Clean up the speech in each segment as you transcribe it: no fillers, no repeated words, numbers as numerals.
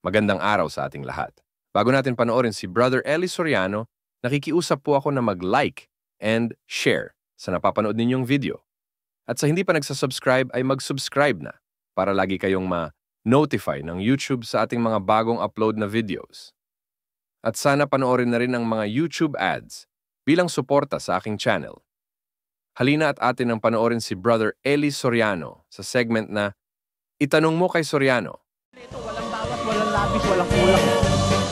Magandang araw sa ating lahat. Bago natin panoorin si Brother Eli Soriano, nakikiusap po ako na mag-like and share sa napapanood ninyong video. At sa hindi pa nagsasubscribe ay mag-subscribe na para lagi kayong ma-notify ng YouTube sa ating mga bagong upload na videos. At sana panoorin na rin ang mga YouTube ads bilang suporta sa aking channel. Halina at atin ang panoorin si Brother Eli Soriano sa segment na Itanong Mo Kay Soriano. Ito, walang bawat, walang labis, walang kulang.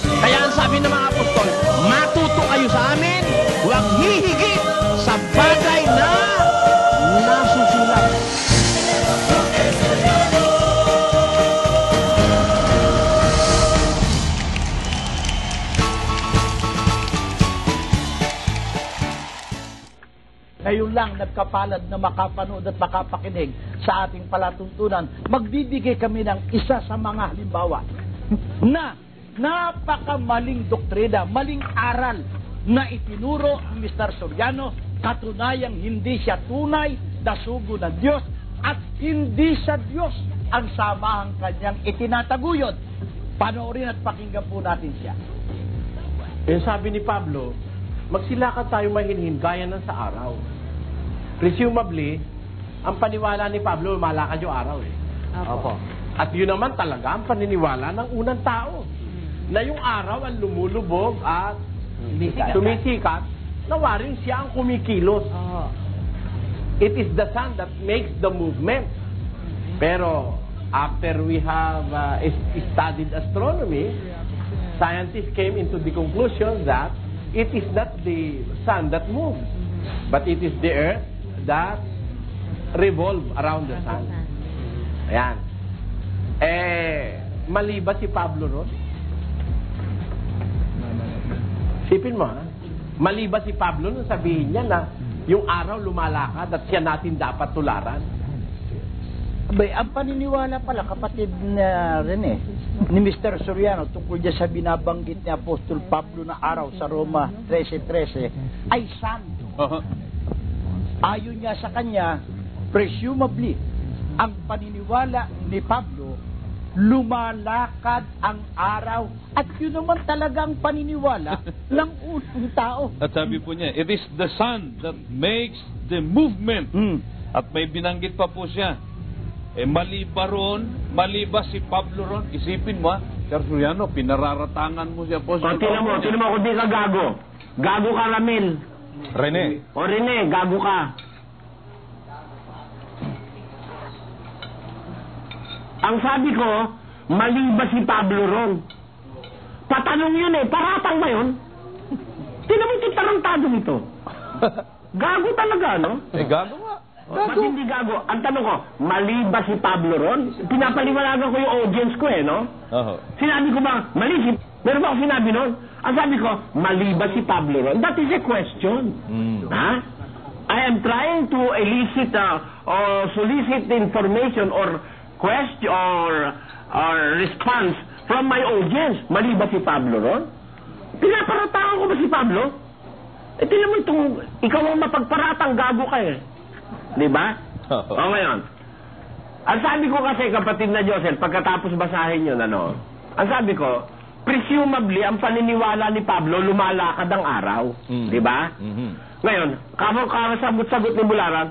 Kaya ang sabi ng mga apostol, matuto kayo sa amin, huwag hihigit sa bagay na nasusulat. Ngayon lang nagkapalad na makapanood at makapakinig sa ating palatuntunan, magbibigay kami ng isa sa mga halimbawa na napakamaling doktrina, maling aral na itinuro ng Mr. Soriano, katunayang hindi siya tunay na sugo ng Diyos at hindi sa Diyos ang samahang kanyang itinataguyod. Panoorin at pakinggan po natin siya. Yung sabi ni Pablo, magsilakad tayo mahinhin gaya ng sa araw. Presumably, ang paniwala ni Pablo, malakad yung araw eh. Opo. At yun naman talaga ang paniniwala ng unang tao. Na yung araw ang lumulubog at sumisikat, na waring siya ang kumikilos. It is the sun that makes the movement. Pero after we have studied astronomy, scientists came into the conclusion that it is not the sun that moves, but it is the earth that revolve around the sun. Ayan. Mali ba si Pablo ron? Sipin mo, ha? Mali ba si Pablo nung sabihin niya na yung araw lumalakad at siya natin dapat tularan? Abay, ang paniniwala pala, kapatid na Rene, ni Mr. Soriano, tungkol dyan sa binabanggit ni Apostol Pablo na araw sa Roma 13:13, ay sun. Ayon niya sa kanya, presumably, ang paniniwala ni Pablo, lumalakad ang araw. At yun naman talagang paniniwala ng unang tao. At sabi po niya, it is the sun that makes the movement. At may binanggit pa po siya. Mali ba ron? Mali ba si Pablo ron? Isipin mo, Sir Soriano, pinararatangan mo siya po. Tinan mo kung di ka gago. Gago ka, Ramil. Rene. O Rene, gago ka. Ang sabi ko, mali ba si Pablo ron? Patanong yun eh, paratang ba yun? Tinan mo yung tarantado nito. Gago talaga, no? Gago nga. Ba't hindi gago? Ang tanong ko, mali ba si Pablo ron? Pinapaliwanagan ko yung audience ko eh, no? Sinabi ko ba, mali si... Meron ba ako sinabi nun? Ang sabi ko, mali ba si Pablo ron? That is a question. Ha? I am trying to elicit or solicit information or question or response from my audience. Mali ba si Pablo ron? Pinaparatahan ko ba si Pablo? Tingnan mo itong, ikaw ang mapagparatang, gago ka eh. Diba? O ngayon, ang sabi ko kasi, kapatid na Joseph, pagkatapos basahin yun, ano, ang sabi ko, presumably, ang paniniwala ni Pablo, lumalakad ang araw. Diba? Ngayon, sagot ni Bularan,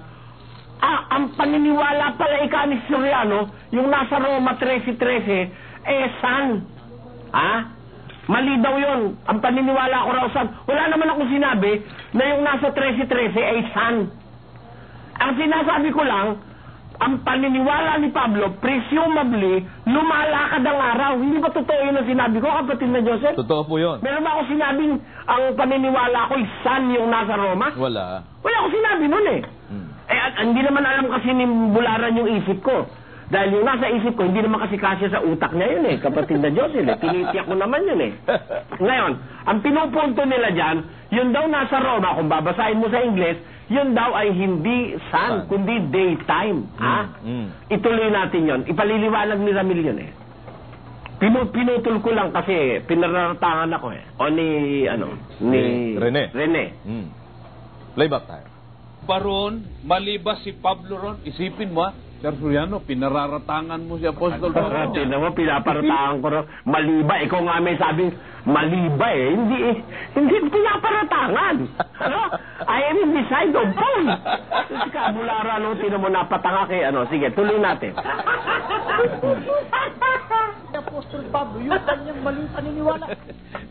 ang paniniwala pala ni Soriano, yung nasa Roma 13:13, sun. Mali daw yun. Ang paniniwala ko raw sun. Wala naman akong sinabi na yung nasa 13:13 ay sun. Ang sinasabi ko lang, ang paniniwala ni Pablo, presumably, lumalakad ang araw. Hindi ba totoo yun ang sinabi ko, kapatid na Joseph? Totoo po yun. Meron ba ako sinabing ang paniniwala ko ay sun yung nasa Roma? Wala. Wala ako sinabi nun eh. Hindi naman alam kasi ni Bularan yung isip ko. Dahil yung nasa isip ko, hindi naman kasi kasya sa utak niya yun eh, kapatid na Joseph. Tinitiyak ko naman yun eh. Ngayon, ang pinupunto nila dyan, yun daw nasa Roma, kung babasahin mo sa Ingles, yun daw ay hindi sun, kundi daytime. Ituloy natin yun. Ipaliliwanag ni Ramil yun eh. Pinutol ko lang kasi pinaratangan ako eh. O ni Rene. Playback tayo. Paron, mali ba si Pablo ron? Isipin mo, Sir Soriano, pinararatangan mo si Apostol Pablo. Tingnan mo, pinaparatangan ko rin. Mali ba? Ikaw nga may sabing, mali ba eh? Hindi pinaparatangan. Ano? I am in the side of Paul. Si Kabulara, no, tingnan mo, napatanga kay ano. Sige, tuloy natin. Apostol Pablo, yung kanyang maling paniniwala.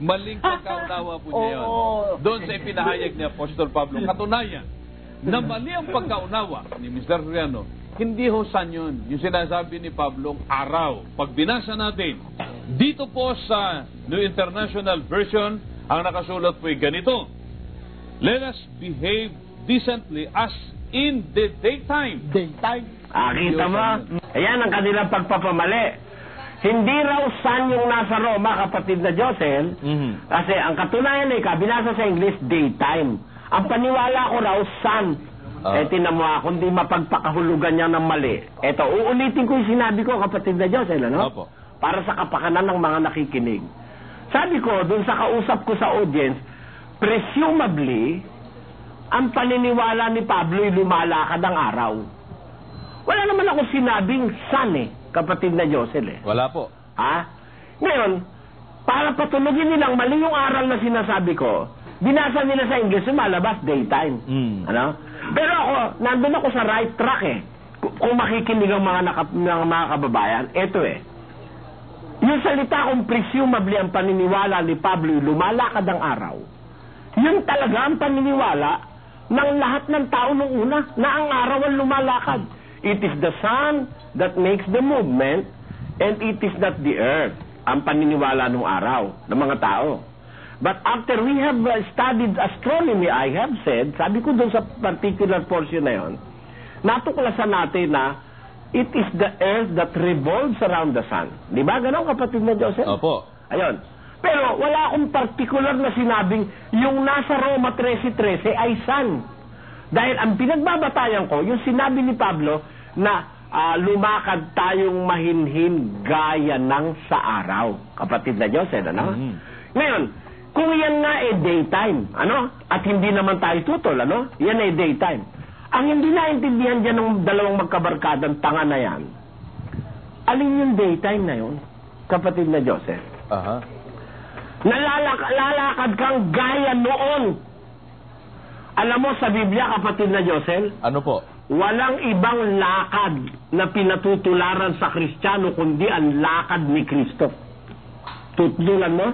Maling pagkaunawa po niya yun. Doon sa ipinahayag ni Apostol Pablo, katunayan na mali ang pagkaunawa ni Mr. Soriano, hindi ho san yun. Yung sinasabi ni Pablo, araw. Pag binasa natin, dito po sa New International Version, ang nakasulat po ay ganito: let us behave decently as in the daytime. Daytime. Kita mo? Ayan ang kanilang pagpapamali. Hindi raw sun yung nasa Roma, kapatid na Josel, kasi ang katunayan ay binasa sa English, daytime. Ang paniwala ko raw, sun. Tinan mo ako, hindi mapagpakahulugan niya ng mali. Eto, uulitin ko yung sinabi ko, kapatid na Josel, ano? Opo. Para sa kapakanan ng mga nakikinig. Sabi ko, dun sa kausap ko sa audience, presumably, ang paniniwala ni Pablo ay lumalakad ang araw. Wala naman ako sinabing sun eh, kapatid na Josel eh. Wala po. Ha? Ngayon, para patulogin nilang mali yung aral na sinasabi ko, binasa nila sa English, sumalabas daytime. Ano? Pero ako, nandun ako sa right track eh. Kung makikinig ang mga kababayan, eto eh. Yung salita kong presumably ang paniniwala ni Pablo, lumalakad ang araw, yun talaga ang paniniwala ng lahat ng tao nung una, na ang araw ang lumalakad. It is the sun that makes the movement, and it is not the earth. Ang paniniwala ng araw, ng mga tao. But after we have studied astronomy, I have said, sabi ko doon sa particular portion na yon, natuklasan natin na it is the earth that revolves around the sun. Di ba? Ganon, kapatid na Joseph? Opo. Ayun. Pero wala akong particular na sinabing yung nasa Roma 13:13 ay sun. Dahil ang pinagbabatayan ko, yung sinabi ni Pablo na lumakad tayong mahinhin gaya ng sa araw. Kapatid na Joseph, ano? Ngayon, kung yan nga daytime, ano? At hindi naman tayo tutol, ano? Yan daytime. Ang hindi naintindihan dyan ng dalawang magkabarkadang tanga na yan, alin yung daytime na yun, kapatid na Joseph? Lalakad kang gaya noon. Alam mo sa Biblia, kapatid na Joseph? Ano po? Walang ibang lakad na pinatutularan sa Kristiyano kundi ang lakad ni Kristo. Tutulan mo?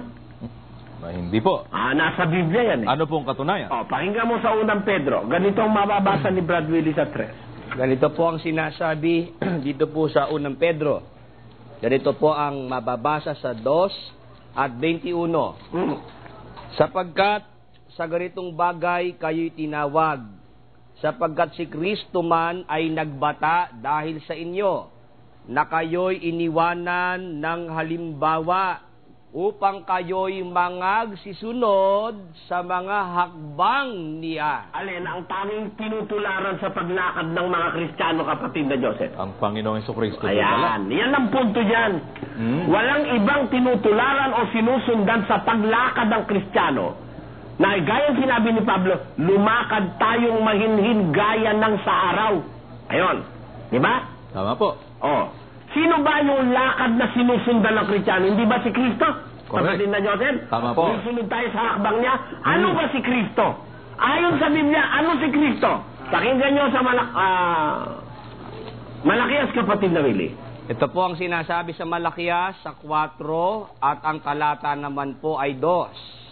Hindi po. Nasa Biblia yan eh. Ano pong katunayan? Pakinggan mo sa unang Pedro. Ganito ang mababasa ni Brad Willis sa 3. Ganito po ang sinasabi dito po sa unang Pedro. Ganito po ang mababasa sa 2 at 21. Sapagkat sa ganitong bagay kayo'y tinawag, sapagkat si Kristo man ay nagbata dahil sa inyo, na kayo'y iniwanan ng halimbawa upang kayo'y mangagsisunod sa mga hakbang niya. Alin, ang tanging tinutularan sa paglakad ng mga Kristiyano, kapatid na Joseph? Ang Panginoong Jesucristo. Ayan, yan ang punto dyan. Walang ibang tinutularan o sinusundan sa paglakad ng Kristiyano. Na gayang sinabi ni Pablo, lumakad tayong mahinhin gaya ng sa araw. Ayun, di ba? Tama po. Sino ba yung lakad na sinusundan ng Kristiyano? Hindi ba si Kristo? Correct. Kapatid na Joseph? Tama po. Susunod tayo sa hakbang niya. Ano ba si Kristo? Ayon sa Biblia, ano si Kristo? Pakinggan nyo sa Malakias, kapatid na Willie. Ito po ang sinasabi sa Malakias sa 4 at ang talata naman po ay 2.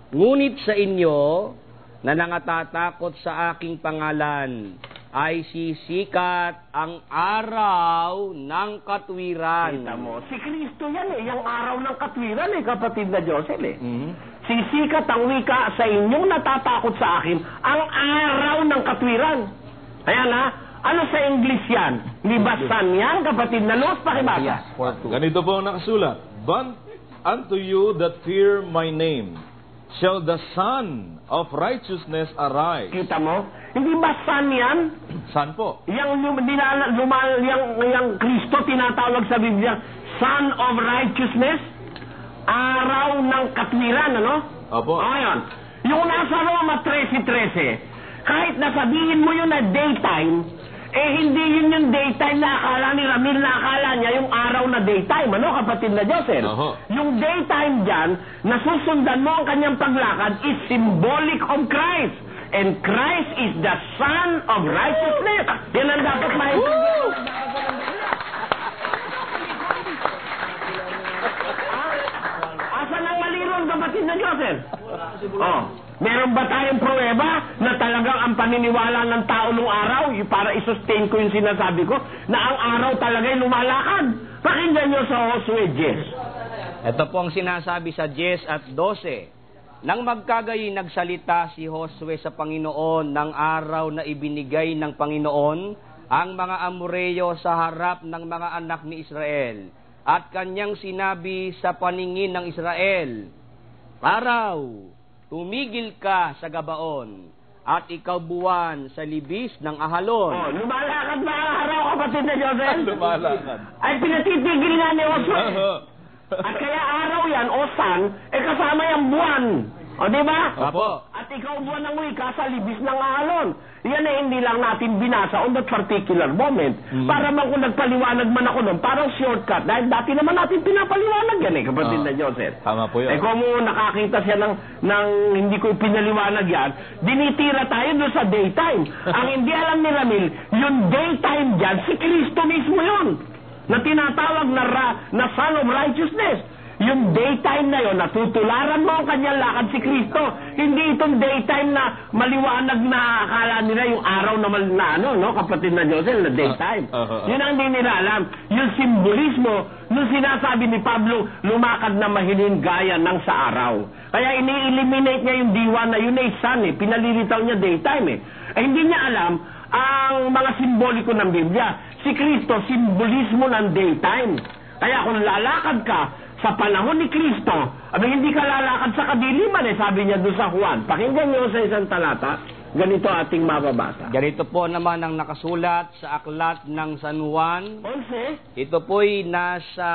Ngunit sa inyo na nangatatakot sa aking pangalan ay sisikat ang araw ng katwiran. Kita mo, si Kristo yan yung araw ng katwiran kapatid na Joseph Sisikat ang wika sa inyong natatakot sa akin, ang araw ng katwiran. Ayan ano sa English yan? Libasan yan, kapatid na Los, pakibasa. Ganito po ang nakasulat. But unto you that fear my name shall the Son of Righteousness arise. Kita mo? Hindi ba sun yan? Sun po. Yang Kristo tinatawag sa Biblia, Son of Righteousness, araw ng katwiran, ano? Opo. Ayan. Yung nasa Roma 13:13, kahit nasabihin mo yun na daytime, Eh, hindi yun yung daytime na akala ni Ramil, na akala niya yung araw na daytime. Ano, kapatid na Josel? Yung daytime dyan, nasusundan mo ang kanyang paglakad, is symbolic of Christ. And Christ is the Son of Righteousness. Yan ang dapat maintindihan. Asan ang mali ron, kapatid na Josel? Oh. Meron ba tayong pruweba na talagang ang paniniwala ng tao nung araw, para isustain ko yung sinasabi ko, na ang araw talaga'y lumalakad? Pakinggan nyo sa Josue 10. Ito po ang sinasabi sa 10 at 12. Nang magkagayi nagsalita si Josue sa Panginoon ng araw na ibinigay ng Panginoon ang mga Amoreyo sa harap ng mga anak ni Israel. At kanyang sinabi sa paningin ng Israel, Araw, tumigil ka sa Gabaon, at ikaw buwan sa libis ng Ahalon. Oh, lumalakad ba ang araw, kapatid na Josel? Lumalakad. Ay, pinatitigil nga ni Josue. At kaya araw yan, o sun, kasama yung buwan. O, di ba? Apo. At ikaw buwan ng wika sa libis ng Ahalon. Yan ay hindi lang natin binasa on that particular moment. Para man kung nagpaliwanag man ako nun, parang shortcut. Dahil dati naman natin pinapaliwanag yan kapatid na Joseph. Tama po yun. Kung nakakita siya ng hindi ko pinaliwanag yan, dinitira tayo doon sa daytime. Ang hindi alam ni Ramil, yung daytime dyan, si Kristo mismo yun. Na tinatawag na Son of Righteousness. Yung daytime na yon, natutularan mo ang kanyang lakad si Kristo. Hindi itong daytime na maliwanag na akala nila yung araw na kapatid na Josel, na daytime. Yun ang hindi nila alam. Yung simbolismo, nung sinasabi ni Pablo, lumakad na mahiling gaya ng sa araw. Kaya ini-eliminate niya yung diwa na yun ay sun pinalilitaw niya daytime hindi niya alam ang mga simboliko ng Biblia. Si Kristo, simbolismo ng daytime. Kaya kung lalakad ka sa panahon ni Kristo, hindi ka lalakad sa kadiliman sabi niya doon sa Juan. Pakinggan niyo sa isang talata, ganito ating mababasa. Ganito po naman ang nakasulat sa aklat ng San Juan. 11. Ito po'y nasa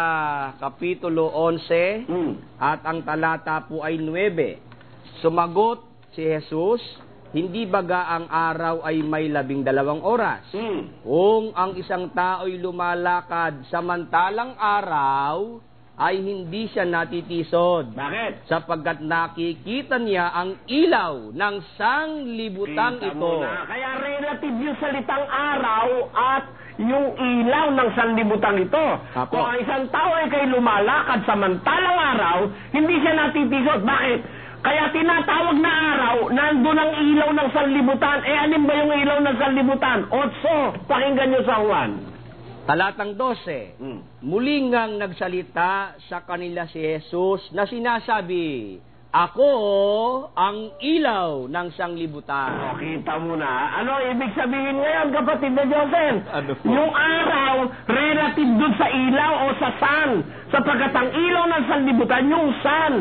Kapitulo 11 at ang talata po ay 9. Sumagot si Jesus, hindi baga ang araw ay may 12 oras? Kung ang isang tao'y lumalakad samantalang araw, ay hindi siya natitisod. Bakit? Sapagkat nakikita niya ang ilaw ng sanglibutang ito. Kaya relative yung salitang araw at yung ilaw ng sanlibutang ito. Apo. Kung ang isang tao ay kay lumalakad samantalang araw, hindi siya natitisod. Bakit? Kaya tinatawag na araw, nandun ang ilaw ng sanlibutan. Alin ba yung ilaw ng sanlibutan? 8. Pakinggan nyo sa Juan. Talatang 12. Muli ngang nagsalita sa kanila si Jesus na sinasabi, Ako ang ilaw ng sanglibutan. Kita mo na. Ano ibig sabihin ngayon, kapatid na Joseph? Yung araw, relative dun sa ilaw o sa sun. Sapagkat ang ilaw ng sanlibutan, yung sun.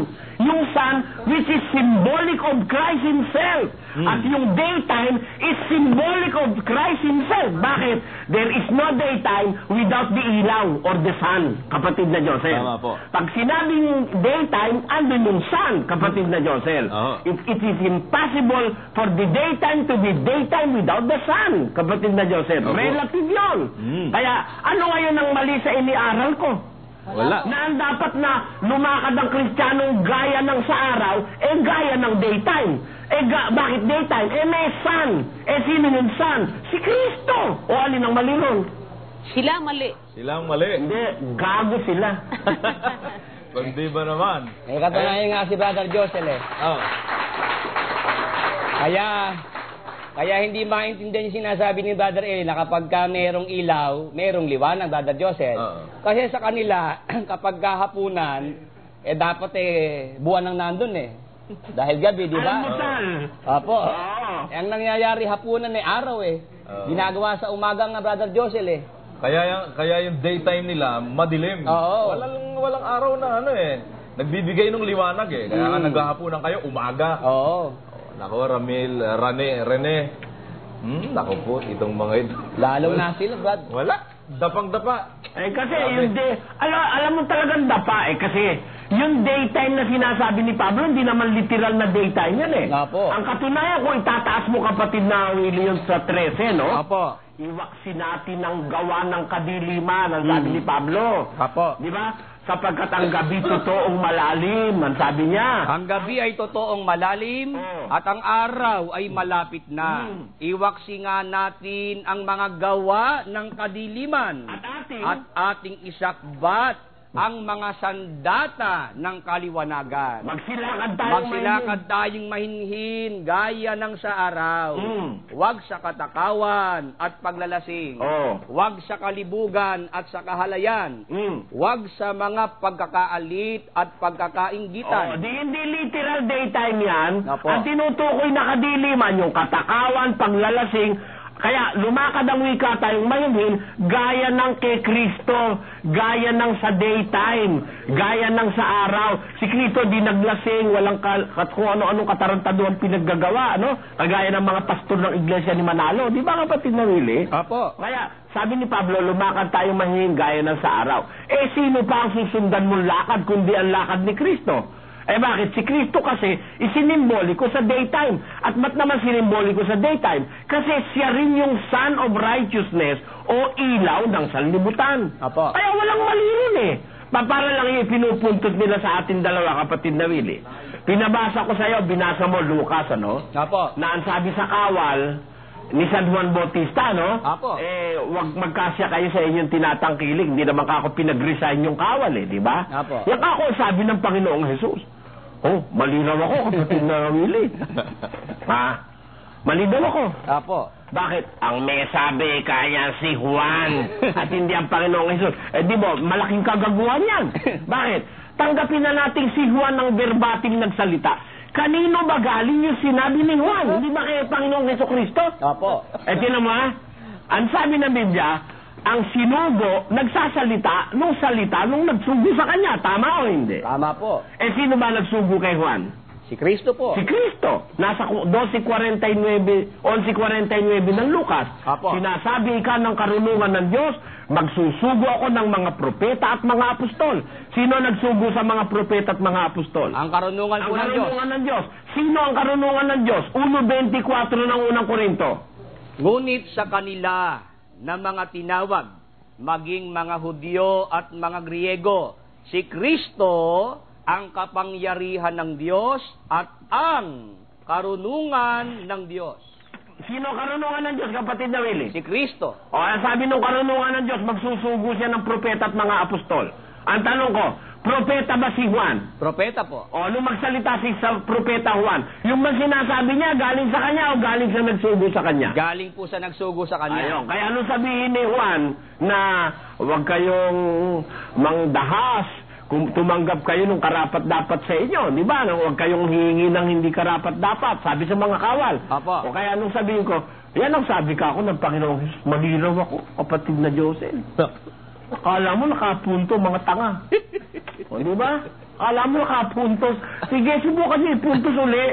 Yung sun, which is symbolic of Christ Himself. At yung daytime is symbolic of Christ Himself. Bakit? There is no daytime without the ilaw or the sun, kapatid na Joseph. Tama po. Pag sinabing daytime, andun yung sun, kapatid na Joseph. It is impossible for the daytime to be daytime without the sun, kapatid na Joseph. Relative yun. Kaya, ano ngayon ang mali sa iniaral ko? Wala. Na ang dapat na lumakad ang Kristiyanong gaya ng sa araw, gaya ng daytime. Bakit daytime? May sun. Sino yung sun? Si Kristo. O alin ang mali ron? Sila mali. Silang mali. Hindi, gago sila. Kundi ba naman? Katunayan nga si Brother Josel Kaya hindi maintindihan yung sinasabi ni Brother Eli na kapag ka merong ilaw, merong liwanag, Brother Joseph. Kasi sa kanila, kapag hapunan, dapat buwan ang nandun Dahil gabi, di ba? Almusal. Opo. Ang nangyayari hapunan araw Ginagawa sa umaga nga, Brother Joseph Kaya yung daytime nila, madilim. Oo. Walang araw na nagbibigay ng liwanag Kaya nga naghahapunan kayo, umaga. Oo. Nako, Ramil, Rene. Nako po, itong mga ito. Lalo na sila, Brad. Wala. Dapang-dapa. Kasi yung alam mo talagang dapa kasi yung daytime na sinasabi ni Pablo, hindi naman literal na daytime yan Apo. Ang katunayan, kung itataas mo kapatid na Willie yun sa 13, no? Apo. iwaksi natin ang gawa ng kadiliman, ang sabi ni Pablo. Apo. Di ba? Sapagkat ang gabi totoong malalim, ang sabi niya. Ang gabi ay totoong malalim at ang araw ay malapit na. Iwaksi nga natin ang mga gawa ng kadiliman at ating isakbat ang mga sandata ng kaliwanagan. Magsilakad tayong mahinhin gaya ng sa araw. Huwag sa katakawan at paglalasing. Huwag sa kalibugan at sa kahalayan. Huwag sa mga pagkakaalit at pagkakainggitan. Hindi literal daytime yan. Opo. Ang tinutukoy na kadiliman, yung katakawan, paglalasing. Kaya lumakad ang wika tayong mahinhin gaya ng kay Kristo, gaya ng sa daytime, gaya ng sa araw. Si Kristo di naglasing, walang kung ano-anong katarantaduhan pinaggagawa, ano? Kagaya ng mga pastor ng iglesia ni Manalo. Di ba kapatid na Willie? Apo. Kaya sabi ni Pablo, lumakad tayong mahinhin gaya ng sa araw. Sino pa ang susundan mong lakad kundi ang lakad ni Kristo? Bakit? Si Kristo kasi isinimboliko sa daytime. At ba't naman sinimboliko sa daytime? Kasi siya rin yung Son of Righteousness o ilaw ng sanlibutan. Apo. Kaya walang mali rin Para lang yung pinupuntot nila sa ating dalawa kapatid na Willie. Pinabasa ko sa'yo, binasa mo Lucas, ano? Apo. Na ang sabi sa kawal ni San Juan Bautista, no? Apo. Wag magkasya kayo sa inyong tinatangkilik. Hindi naman kako pinag-resign yung kawal, di ba? Apo. Yan ako sabi ng Panginoong Jesus. Malinaw ako, kapatid na Willie. Malinaw ako. Apo. Bakit? Ang may sabi, kaya si Juan at hindi ang Panginoong Jesus. Di ba, malaking kagaguhan yan. Bakit? Tanggapin na natin si Juan ng verbatim nagsalita. Kanino ba galing yung sinabi ni Juan? Hindi ba kay Panginoong Jesucristo? Apo. Tinan mo ang sabi ng Biblia, ang sinugo, nagsasalita nung salita nung nagsugo sa kanya. Tama o hindi? Tama po. Sino ba nagsugo kay Juan? Si Kristo po. Si Kristo. Nasa 12:49, 11:49 ng Lucas. Apo. Sinasabi ika ng karunungan ng Diyos, magsusugo ako ng mga propeta at mga apostol. Sino nagsugo sa mga propeta at mga apostol? Ang karunungan po ng Diyos. Ang karunungan ng Diyos. Sino ang karunungan ng Diyos? 1:24 ng unang Korinto. Ngunit sa kanila na mga tinawag, maging mga Hudyo at mga Griego, si Kristo ang kapangyarihan ng Diyos at ang karunungan ng Diyos. Sino karunungan ng Diyos, kapatid na Willie? Si Kristo. Sabi nung karunungan ng Diyos, magsusugo siya ng propeta at mga apostol. Ang tanong ko, propeta ba si Juan? Propeta po. Nung magsalita sa propeta Juan, yung man sinasabi niya, galing sa kanya o galing sa nagsugo sa kanya? Galing po sa nagsugo sa kanya. Ayun. Kaya anong sabihin ni Juan na huwag kayong mangdahas kung tumanggap kayo ng karapat-dapat sa inyo, di ba? Huwag kayong hihingi ng hindi karapat-dapat, sabi sa mga kawal. Apo. O kaya anong sabihin ko, yan ang sabi ka ako ng Panginoong Jesus, malinaw ako, kapatid na Joseph. Akala mo nakapunto, mga tanga. O, di ba? Akala mo nakapuntos. Sige, subukan niyo ipuntos uli.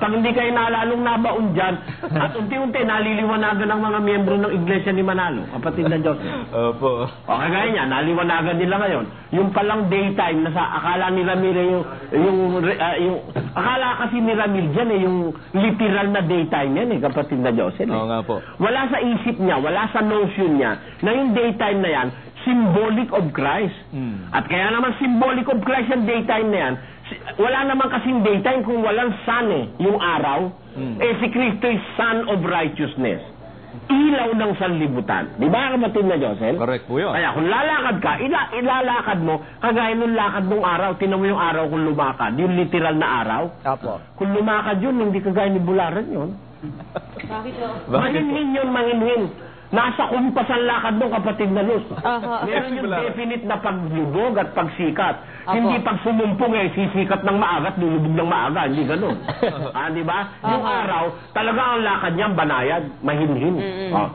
Pag hindi kayo nalalong nabaon dyan, at unti-unti naliliwanagan ng mga miyembro ng Iglesia ni Manalo, kapatid na Joseph. Opo. O, kagaya niya, naliwanagan nila ngayon. Yung palang daytime, akala ni Ramil akala kasi ni Ramil dyan yung literal na daytime yan kapatid na Joseph. Oo nga po. Wala sa isip niya, wala sa notion niya, na yung daytime na yan, symbolic of Christ. At kaya naman symbolic of Christ yung daytime na yan, wala naman kasing daytime kung walang sun yung araw. Si Kristo is Son of Righteousness. Ilaw ng sanlibutan. Di ba kapatid na Joseph? Correct po yun. Kaya kung lalakad ka, ilalakad mo, kagaya nung lakad nung araw, tinan mo yung araw kung lumakad, yung literal na araw. Apo. Kung lumakad yun, hindi kagaya ni Bularan yun. Bakit po? Mahinhin yun, mahinhin. Nasa kumpas ang lakad ng kapatid na Luz. Aha. Meron yung definite na paglubog at pagsikat. Apo. Hindi pag sumumpong sisikat ng maaga at lulubog ng maaga. Hindi ganun. Di ba? Yung araw, talaga ang lakad niya banayad, mahinhin.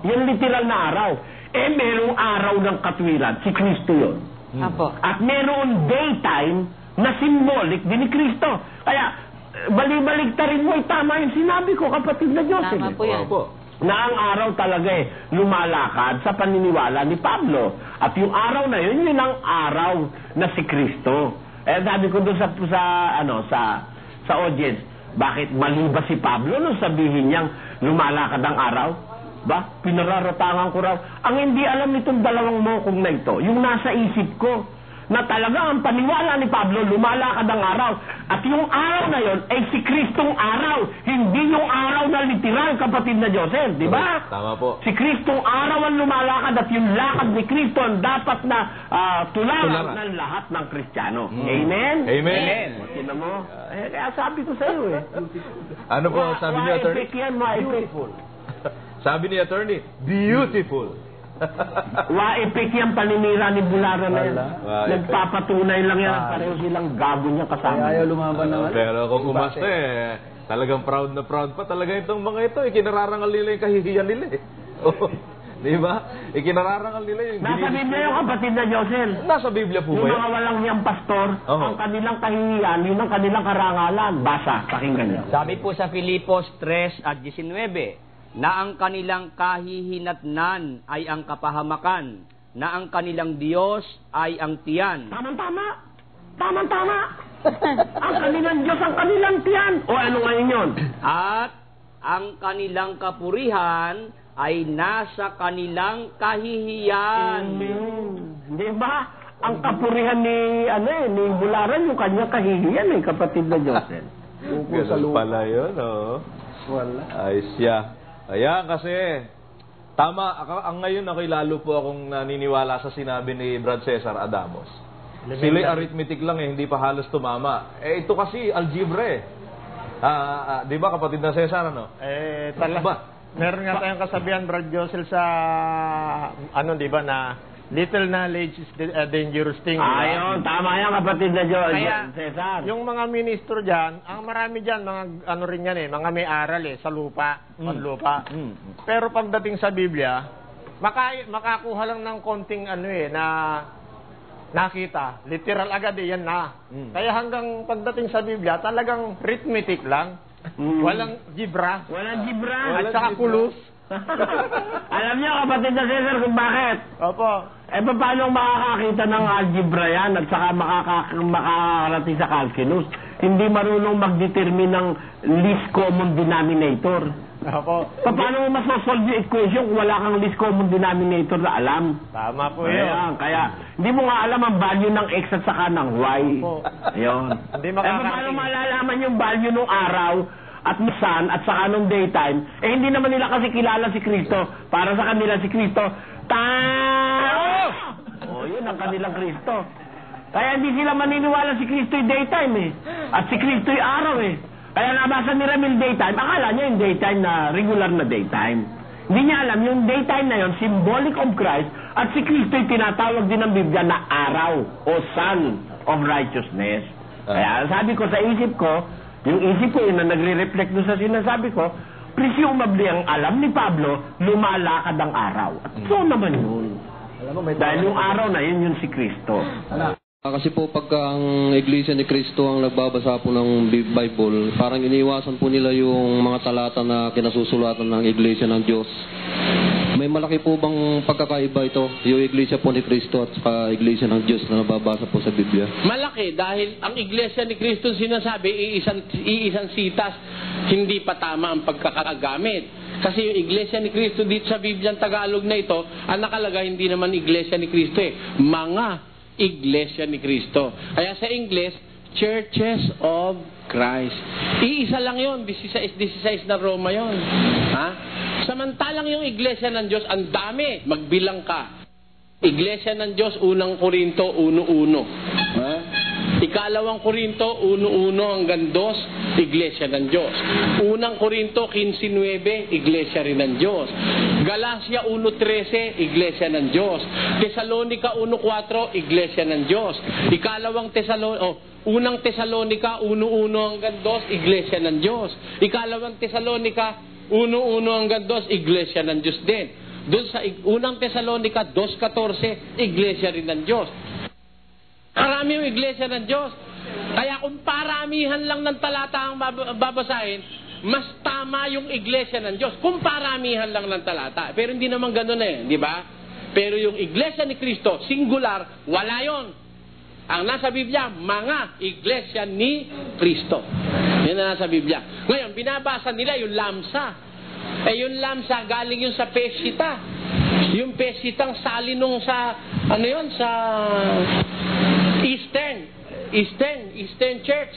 Yung literal na araw. Merong araw ng katwiran. Si Kristo yun. Apo. At meron daytime na symbolic din ni Kristo. Kaya, bali-baligtarin mo, tama yung sinabi ko, kapatid na Joseph. Tama po yan. Na ang araw talaga lumalakad sa paniniwala ni Pablo. At yung araw na yun ang araw na si Kristo. Sabi ko doon sa audience, bakit mali ba si Pablo nung sabihin niyang lumalakad ang araw? Ba, pinararatangan ko raw. Ang hindi alam nitong dalawang mokong na ito, yung nasa isip ko, na talaga ang paniwala ni Pablo, lumalakad ang araw. At yung araw na yon ay si Kristong araw, hindi yung araw na literal, kapatid na Joseph, di ba? Tama po. Si Kristong araw ang lumalakad at yung lakad ni Kristo ang dapat na tularan ng lahat ng Kristiyano. Amen? Amen. Tingnan mo? Kaya sabi ko sa iyo Ano po sabi ni attorney? Beautiful. Sabi ni attorney, beautiful. Waipik yung paninira ni Bulara na yan. Nagpapatunay lang yan. Pareho silang gago niya kasama. Ayaw lumaban na. Pero kung umasta talagang proud na proud pa talaga itong mga ito. Ikinararangal nila yung kahihiyan nila Oh, di ba? Ikinararangal nila yung... Nasa Biblia yung kapatid na Josel. Nasa Biblia po yung ba mga walang niyang pastor, ang kanilang kahihiyan, yun ang kanilang karangalan. Basa, pakinggan niyo. Sabi po sa Filipos 3:19, na ang kanilang kahihinatnan ay ang kapahamakan, na ang kanilang Diyos ay ang tiyan. Tamang-tama! Tamang-tama! Ang kanilang Diyos, ang kanilang tiyan! O ano ngayon yun? At ang kanilang kapurihan ay nasa kanilang kahihiyan. Di ba? Ang kapurihan ni Bularan, yung kanya kahihiyan kapatid na Josel. Ganun pala yun, Wala. Ay siya. Ayan, kasi tama, ang ngayon ako'y lalo po akong naniniwala sa sinabi ni Brad Cesar Adamos. Sila'y arithmetic lang hindi pa halos tumama. Ito kasi algebra di ba kapatid na Cesar, ano? Talaga. Meron nga tayong kasabihan, Brad Josel, sa di ba, na little knowledge is a dangerous thing. Ayun, tama yan kapatid na Kaya, Cesar. yung mga ministro dyan, ang marami dyan, mga rin yan mga may aral sa lupa, panlupa. Pero pagdating sa Biblia, makakuha lang ng konting na nakita. Literal agad yan na. Kaya hanggang pagdating sa Biblia, talagang arithmetic lang. Walang gibra. Walang gibra. At saka kulos. Alam niyo kapatid na Cesar kung bakit? Opo. Paano makakakita ng algebra yan at saka makakarating sa calculus? Hindi marunong mag-determine ng least common denominator. Opo. Paano mo masosolve yung equation kung wala kang least common denominator na alam? Tama po yun. Kaya hindi mo nga alam ang value ng x at saka ng y. Opo. Ayun. Hindi paano malalaman yung value ng araw at ng sun at saka nung daytime? Hindi naman nila kasi kilala si Kristo. Para sa kanila si Kristo, tao! Yun ang kanilang Kristo. Kaya hindi sila maniniwala si Kristo yung daytime At si Kristo yung araw Kaya nabasa ni Ramil daytime, akala niya yung daytime na regular na daytime. Hindi niya alam, yung daytime na yun, symbolic of Christ, at si Kristo yung tinatawag din ng Biblia na araw o sun of righteousness. Kaya sabi ko sa isip ko, yung isip ko yun na nagre-reflect doon sa sinasabi ko, presumably ang alam ni Pablo, lumalakad ang araw. At so naman yun. Dahil yung araw na yun, yun si Kristo. Kasi po pagka ang Iglesia ni Cristo ang nagbabasa po ng Bible, parang iniiwasan po nila yung mga talata na kinasusulatan ng Iglesia ng Diyos. May malaki po bang pagkakaiba ito, yung Iglesia po ni Cristo at saka Iglesia ng Diyos na nababasa po sa Biblia? Malaki dahil ang Iglesia ni Cristo sinasabi, iisang sitas, hindi pa tama ang pagkakagamit. Kasi yung Iglesia ni Cristo dito sa Biblia Tagalog na ito, ang nakalagay hindi naman Iglesia ni Cristo mga Iglesia ni Cristo. Kaya sa English, Churches of Christ. Iisa lang yun, 16 na Roma yun. Samantalang yung Iglesia ng Diyos, ang dami, magbilang ka. Iglesia ng Diyos, unang Korinto, 1:1. Ikalawang Korinto, 1:1 hanggang 2, Iglesia ng Diyos. Unang Korinto, 15:9, Iglesia rin ng Diyos. Galacia 1:13, Iglesia ng Diyos. Tesalonica 1:4, Iglesia ng Diyos. Unang Tesalonica 1:1 hanggang 2, Iglesia ng Diyos. Ikalawang Tesalonica 1:1 hanggang 2, Iglesia ng Diyos din. Doon sa unang Tesalonica 2:14, Iglesia rin ng Diyos. Marami yung Iglesia ng Diyos. Kaya kung paramihan lang ng talata ang babasahin, mas tama yung Iglesia ng Diyos. Kung paramihan lang ng talata. Pero hindi naman ganun di ba? Pero yung Iglesia ni Cristo, singular, wala yon. Ang nasa Biblia, mga Iglesia ni Cristo. Yan na nasa Biblia. Ngayon, binabasa nila yung lamsa. Eh yung lamsa, galing yun sa pesita. Yung pesitang sali nung sa, ano yun, sa Eastern Church.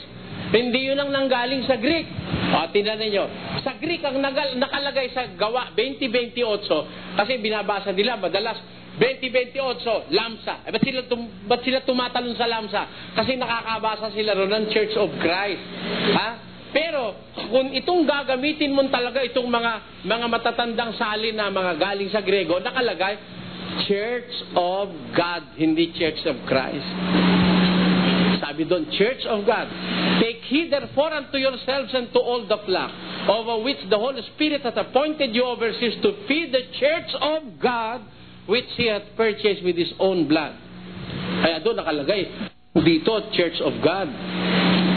Hindi yun ang nanggaling sa Greek. O, tingnan ninyo. Sa Greek, ang nakalagay sa Gawa 20:28, kasi binabasa nila, madalas, 20:28, lamsa. Eh, ba't sila tumatalon sa lamsa? Kasi nakakabasa sila ron ng Church of Christ. Ha? Pero, kung itong gagamitin mo talaga, itong mga matatandang salin na mga galing sa Grego, nakalagay, Church of God, hindi Church of Christ. Sabi doon, Church of God. Take heed therefore unto yourselves and to all the flock, over which the Holy Spirit hath appointed you overseers to feed the church of God, which He hath purchased with His own blood. Kaya doon nakalagay, dito, Church of God.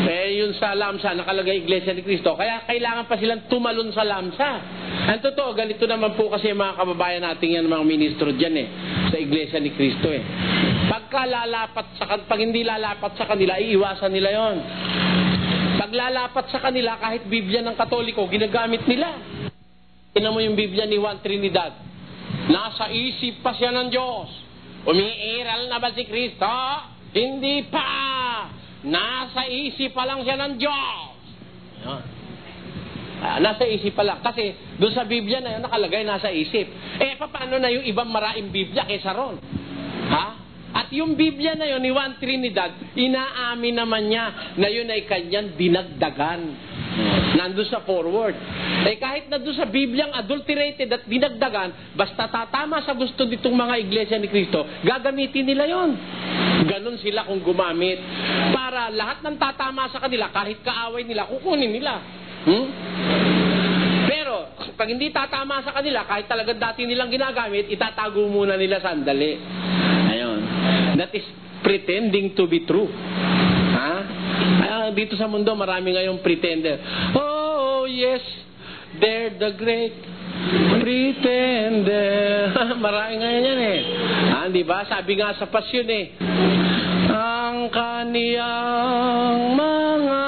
Eh, yun sa lamsa, nakalagay Iglesia ni Cristo. Kaya kailangan pa silang tumalon sa lamsa. Ang totoo, ganito naman po kasi mga kababayan natin yan, mga ministro dyan sa Iglesia ni Cristo pag hindi lalapat sa kanila, iiwasan nila yon. Pag lalapat sa kanila, kahit Biblia ng Katoliko, ginagamit nila. Tingnan mo yung Biblia ni Juan Trinidad. Nasa isip pa siya ng Diyos. Umiiral na ba si Cristo? Hindi pa. Nasa isip pa lang siya ng Diyos. Nasa isip pa lang. Kasi doon sa Biblia na yun, nakalagay nasa isip. Eh, paano na yung ibang maraing Biblia kaysa ron? Ha? At yung Biblia na yun, ni Juan Trinidad, inaamin naman niya na yun ay kanyang dinagdagan. Nandun sa forward. Eh, kahit na doon sa Bibliang adulterated at dinagdagan, basta tatama sa gusto nitong mga Iglesia ni Cristo, gagamitin nila yon. Ganon sila kung gumamit. Para lahat ng tatama sa kanila, kahit kaaway nila, kukunin nila. Pero, pag hindi tatama sa kanila, kahit talagang dati nilang ginagamit, itatago muna nila sandali. Ayun. That is pretending to be true. Ha? Dito sa mundo, marami ngayong pretender. Oh, yes, they're the great pretender. Marami ngayon yan di ba? Sabi nga sa pasyon ang kaniyang mga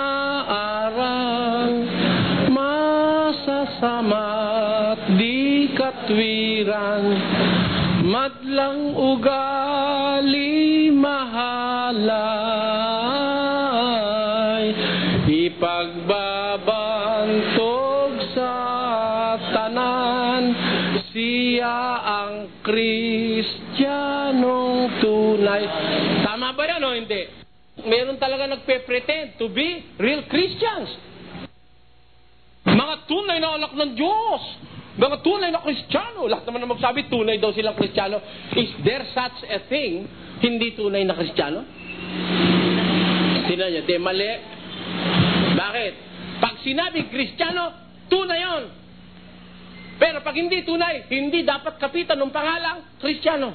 aral masasama't di katwiran, madlang ugali mahalay, ipagbabantog sa tanan, siya ang Kristiyanong tunay. Tama ba yan o hindi? Meron talaga nagpe-pretend to be real Christians. Mga tunay na anak ng Diyos. Mga tunay na Kristiyano. Lahat naman na magsabi, tunay daw silang Kristiyano. Is there such a thing, hindi tunay na Kristiyano? Sino niya? Di mali. Bakit? Pag sinabi Kristiyano, tunay yun. Pero pag hindi tunay, hindi dapat kapitan ng pangalang Kristiyano.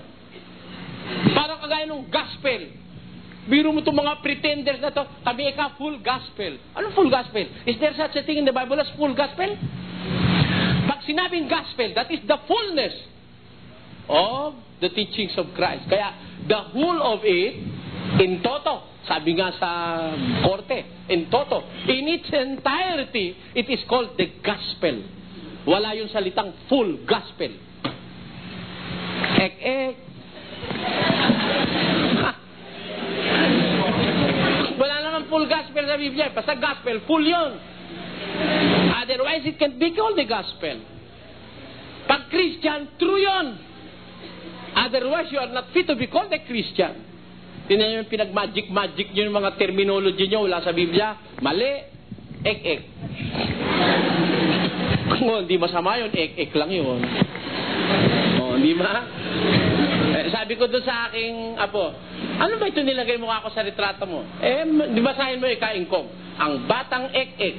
Parang kagaya ng gospel. Biro mo itong mga pretenders na to, kami full gospel. Anong full gospel? Is there such a thing in the Bible as full gospel? Pag sinabing gospel, that is the fullness of the teachings of Christ. Kaya, the whole of it, in toto, sabi nga sa korte, in toto, in its entirety, it is called the gospel. Wala yung salitang full gospel. Wala naman full gospel sa Biblia. Basta gospel, full yun. Otherwise, it can't be called the gospel. Pag Christian, true yun. Otherwise, you are not fit to be called a Christian. Tingnan yung pinag-magic-magic nyo yung mga terminology nyo wala sa Biblia. Mali. Ek-ek. Kung hindi masama yun, ek-ek lang yun. Hindi ba? Sabi ko doon sa aking apo, ano ba ito nilagay mo ako sa retrato mo? Di ba sahin mo ikaingkong? Ang batang ek-ek.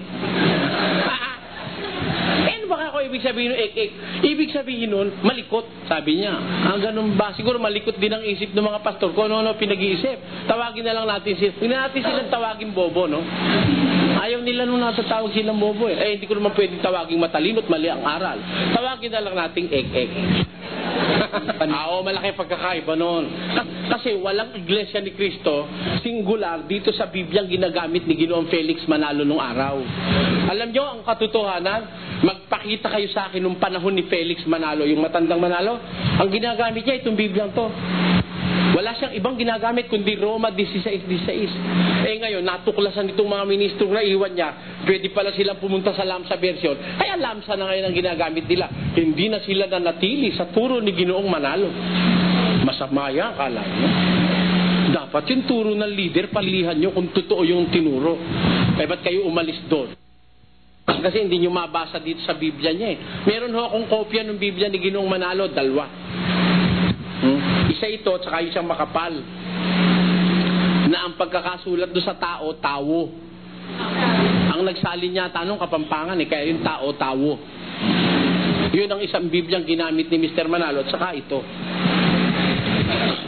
Ano ba ako ibig sabihin ng ek-ek? Ibig sabihin nun, malikot, sabi niya. Ganun ba? Siguro malikot din ang isip ng mga pastor kung ano pinag-iisip. Tawagin na lang natin sila. Hindi natin silang tawagin bobo, no? Ayaw nila nung natatawag silang bobo hindi ko naman pwedeng tawagin matalino at mali ang aral. Tawagin na lang nating ek-ek. Malaki pagkakaiba noon. Kasi walang Iglesia ni Cristo singular dito sa Bibliang ginagamit ni Ginoong Felix Manalo nung araw. Alam nyo ang katotohanan? Magpakita kayo sa akin nung panahon ni Felix Manalo, yung matandang Manalo, ang ginagamit niya itong Bibliang to. Wala siyang ibang ginagamit kundi Roma 16:16. Ngayon, natuklasan itong mga ministrong na iwan niya, pwede pala silang pumunta sa Lamsa version. Kaya Lamsa na ngayon ang ginagamit nila. Hindi na sila nanatili sa turo ni Ginoong Manalo. Masama yan, akala niyo. Dapat yung turo ng leader, palihan nyo kung totoo yung tinuro. Ba't kayo umalis doon? Kasi hindi nyo mabasa dito sa Biblia niya eh. Meron ho akong kopya ng Biblia ni Ginoong Manalo, 2. Isa ito, tsaka isang makapal. Na ang pagkakasulat doon sa tao, tawo. Ang nagsalin niya, tanong Kapampangan eh, kaya yung tao, tawo. Yun ang isang Bibliang ginamit ni Mr. Manalo, tsaka ito.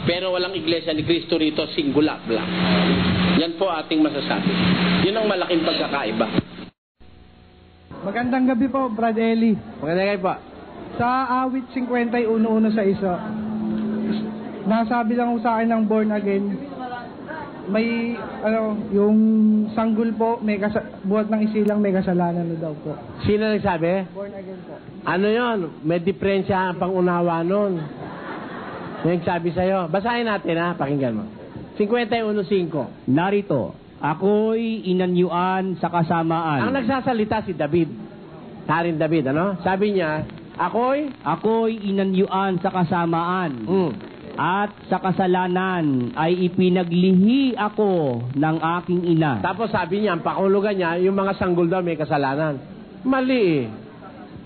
Pero walang Iglesia ni Cristo rito, singular lang. Yan po ating masasabi. Yun ang malaking pagkakaiba. Magandang gabi po, Brad Eli. Magandang gabi po. Sa awit 51:1 sa isa, nasabi lang ko sa akin ng born again, may, yung sanggol po, buhat ng isilang may kasalanan na daw po. Sino nagsabi? Born again po. Ano yon? May diferensya ang pangunawa nun. May nagsabi sa'yo. Basahin natin ha, pakinggan mo. 51:5. Narito, ako'y inanyuan sa kasamaan. Ang nagsasalita si David. Haring David, ano? Sabi niya, Ako'y inanyuan sa kasamaan. At sa kasalanan ay ipinaglihi ako ng aking ina. Tapos sabi niya, ang pakulugan niya, yung mga sanggol daw may kasalanan. Mali eh.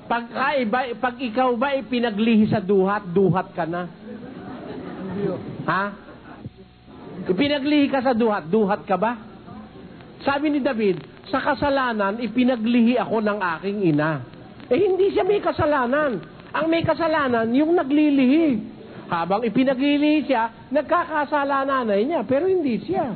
Pag ikaw ba ipinaglihi sa duhat, duhat ka na. Ha? Ipinaglihi ka sa duhat, duhat ka ba? Sabi ni David, sa kasalanan, ipinaglihi ako ng aking ina. Hindi siya may kasalanan. Ang may kasalanan, yung naglilihi. Habang ipinaglilihi siya, nagkakasala nanay niya, pero hindi siya.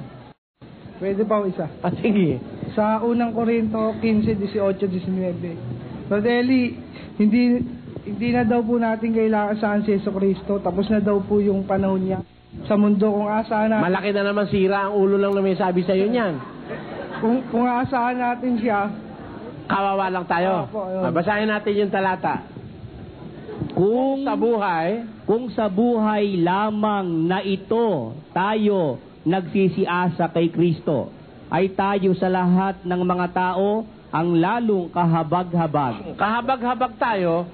Pwede pa isa. Sige. Sa unang Korinto 15:18-19. Brad Eli, hindi na daw po natin kailangan saan si Jesucristo. Tapos na daw po yung panahon niya sa mundo kung asahan natin. Malaki na naman sira ang ulo lang na may sabi sa'yo niyan. Kung asahan natin siya, kawawa lang tayo. Basahin natin yung talata. Kung sa buhay lamang na ito tayo nagsisiasa kay Kristo, ay tayo sa lahat ng mga tao ang lalong kahabag-habag. Kahabag-habag tayo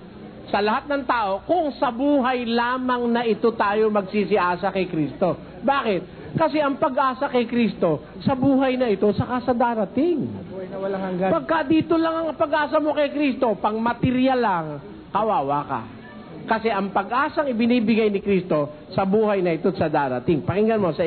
sa lahat ng tao kung sa buhay lamang na ito tayo magsisiasa kay Kristo. Bakit? Kasi ang pag-asa kay Kristo sa buhay na ito saka sa darating. buhay na walang hanggan. Pagka dito lang ang pag-asa mo kay Kristo, pang material lang, kawawa ka. Kasi ang pag-asang ibinibigay ni Kristo sa buhay na ito sa darating. Pakinggan mo sa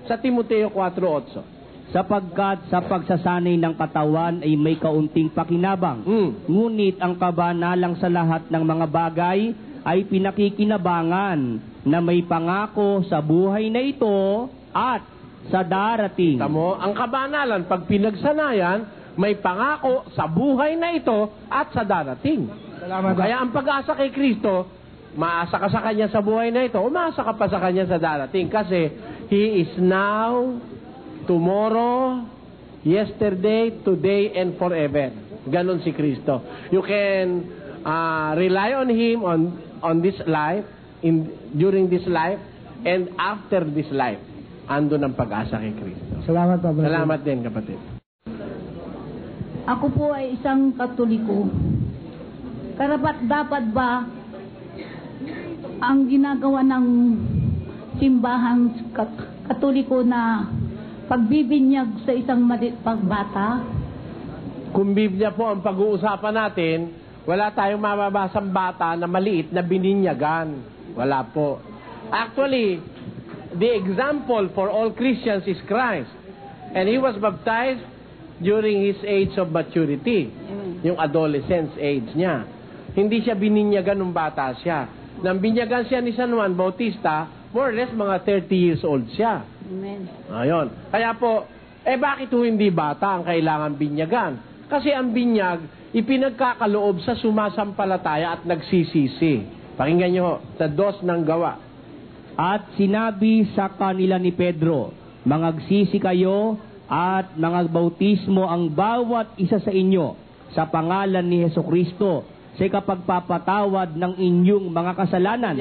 sa Timoteo 4:8. Sapagkat sa pagsasanay ng katawan ay may kaunting pakinabang. Ngunit ang kabanalang sa lahat ng mga bagay ay pinakikinabangan na may pangako sa buhay na ito at sa darating. Tamo, ang kabanalan, pag pinagsanayan, may pangako sa buhay na ito at sa darating. Salamat. Kaya ang pag-asa kay Kristo, maasa ka sa Kanya sa buhay na ito, umaasa ka pa sa Kanya sa darating. Kasi He is now, tomorrow, yesterday, today, and forever. Ganon si Kristo. You can rely on Him on this life, during this life, and after this life. Andun ang pag-asa kay Kristo. Salamat po, brother. Salamat din, kapatid. Ako po ay isang Katoliko. Karapat-dapat ba ang ginagawa ng simbahan Katoliko na pagbibinyag sa isang maliit pang bata? Kung Biblia po ang pag-uusapan natin, wala tayong mababasang bata na maliit na bininyagan. Wala po. Actually, the example for all Christians is Christ. And He was baptized during His age of maturity. Yung adolescence age niya. Hindi siya bininyagan ng bata siya. Nang binyagan siya ni San Juan Bautista, more or less mga 30 years old siya. Amen. Ayon. Kaya po, bakit hindi bata ang kailangan binyagan? Kasi ang binyag, ipinagkakaloob sa sumasampalataya at nagsisisi. Pakinggan nyo, sa 2 ng Gawa. At sinabi sa kanila ni Pedro, mangagsisi kayo at mangagbautismo ang bawat isa sa inyo sa pangalan ni Hesukristo sa ikapagpapatawad ng inyong mga kasalanan.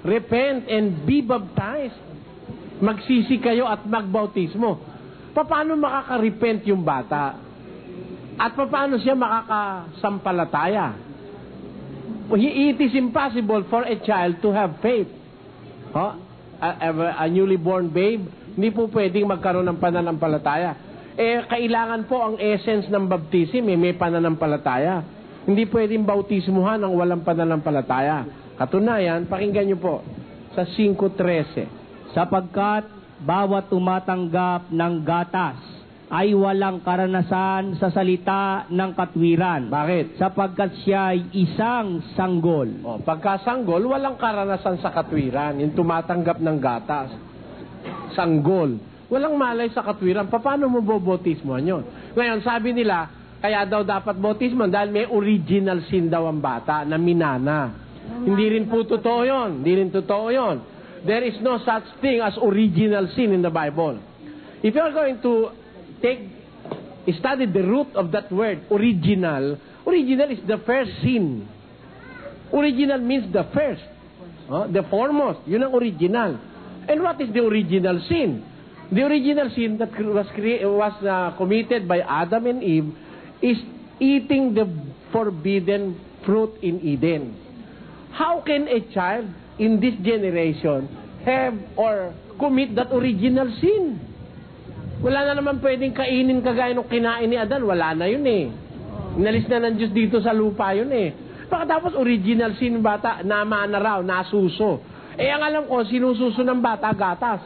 Repent and be baptized. Magsisi kayo at magbautismo. Paano makaka-repent yung bata? At paano siya makakasampalataya? It is impossible for a child to have faith. A newly born babe, hindi po pwedeng magkaroon ng pananampalataya. Kailangan po ang essence ng baptism, may pananampalataya. Hindi pwedeng bautismuhan ang walang pananampalataya. Katunayan, pakinggan niyo po sa 5:13. Sapagkat bawat tumatanggap ng gatas ay walang karanasan sa salita ng katwiran. Bakit? Sapagkat siya ay isang sanggol. Pagkasanggol, walang karanasan sa katwiran. Yung tumatanggap ng gatas. Sanggol. Walang malay sa katwiran. Paano mo bobotismohan yun? Ngayon, sabi nila, kaya daw dapat bautismo dahil may original sin daw ang bata na minana. Hindi rin po totoo yun. Hindi rin totoo yun. There is no such thing as original sin in the Bible. If you are going to study the root of that word, original is the first sin. Original means the first. The foremost. Yun ang original. And what is the original sin? The original sin that was committed by Adam and Eve is eating the forbidden fruit in Eden. How can a child in this generation have or commit that original sin? Wala na naman pwedeng kainin kagaya nung kinain ni Adan. Wala na yun eh. Inalis na ng Diyos dito sa lupa yun eh. Pagkatapos original sin bata, nama na raw, nasuso. Ang alam ko, sinususo ng bata, gatas.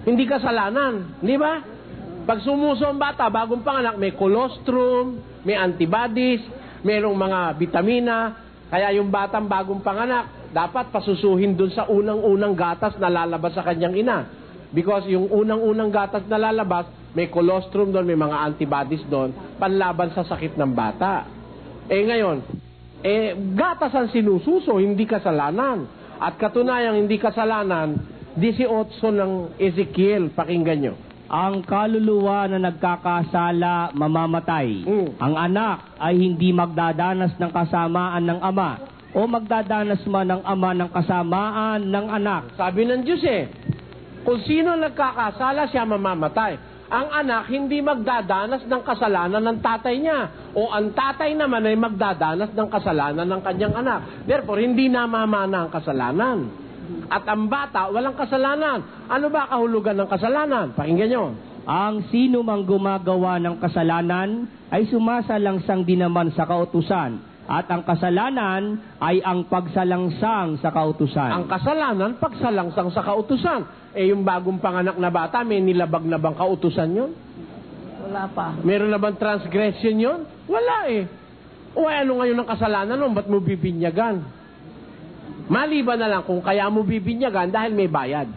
Hindi kasalanan. Di ba? Pag sumuso ang bata, bagong panganak, may colostrum, may antibodies, mayroong mga vitamina. Kaya yung batang bagong panganak, dapat pasusuhin dun sa unang-unang gatas na lalabas sa kanyang ina. Because yung unang-unang gatas na lalabas, may colostrum doon, may mga antibodies doon, panlaban sa sakit ng bata. Ngayon, gatas ang sinususo, hindi kasalanan. At katunayang hindi kasalanan, 18 ng Ezekiel, pakinggan nyo. Ang kaluluwa na nagkakasala, mamamatay. Ang anak ay hindi magdadanas ng kasamaan ng ama o magdadanas man ng ama ng kasamaan ng anak. Sabi ng Diyos kung sino nagkakasala, siya mamamatay. Ang anak hindi magdadanas ng kasalanan ng tatay niya. O ang tatay naman ay magdadanas ng kasalanan ng kanyang anak. Therefore, hindi namamana ang kasalanan. At ang bata, walang kasalanan. Ano ba kahulugan ng kasalanan? Pakinggan nyo. Ang sino mang gumagawa ng kasalanan ay sumasalangsang din naman sa kautusan. At ang kasalanan ay ang pagsalangsang sa kautusan. Ang kasalanan, pagsalangsang sa kautusan. Yung bagong panganak na bata, may nilabag na bang kautusan yun? Wala pa. Meron na bang transgression yun? Wala O ano ngayon ang kasalanan nun? Ba't mo bibinyagan? Maliban na lang kung kaya mo bibinyagan dahil may bayad.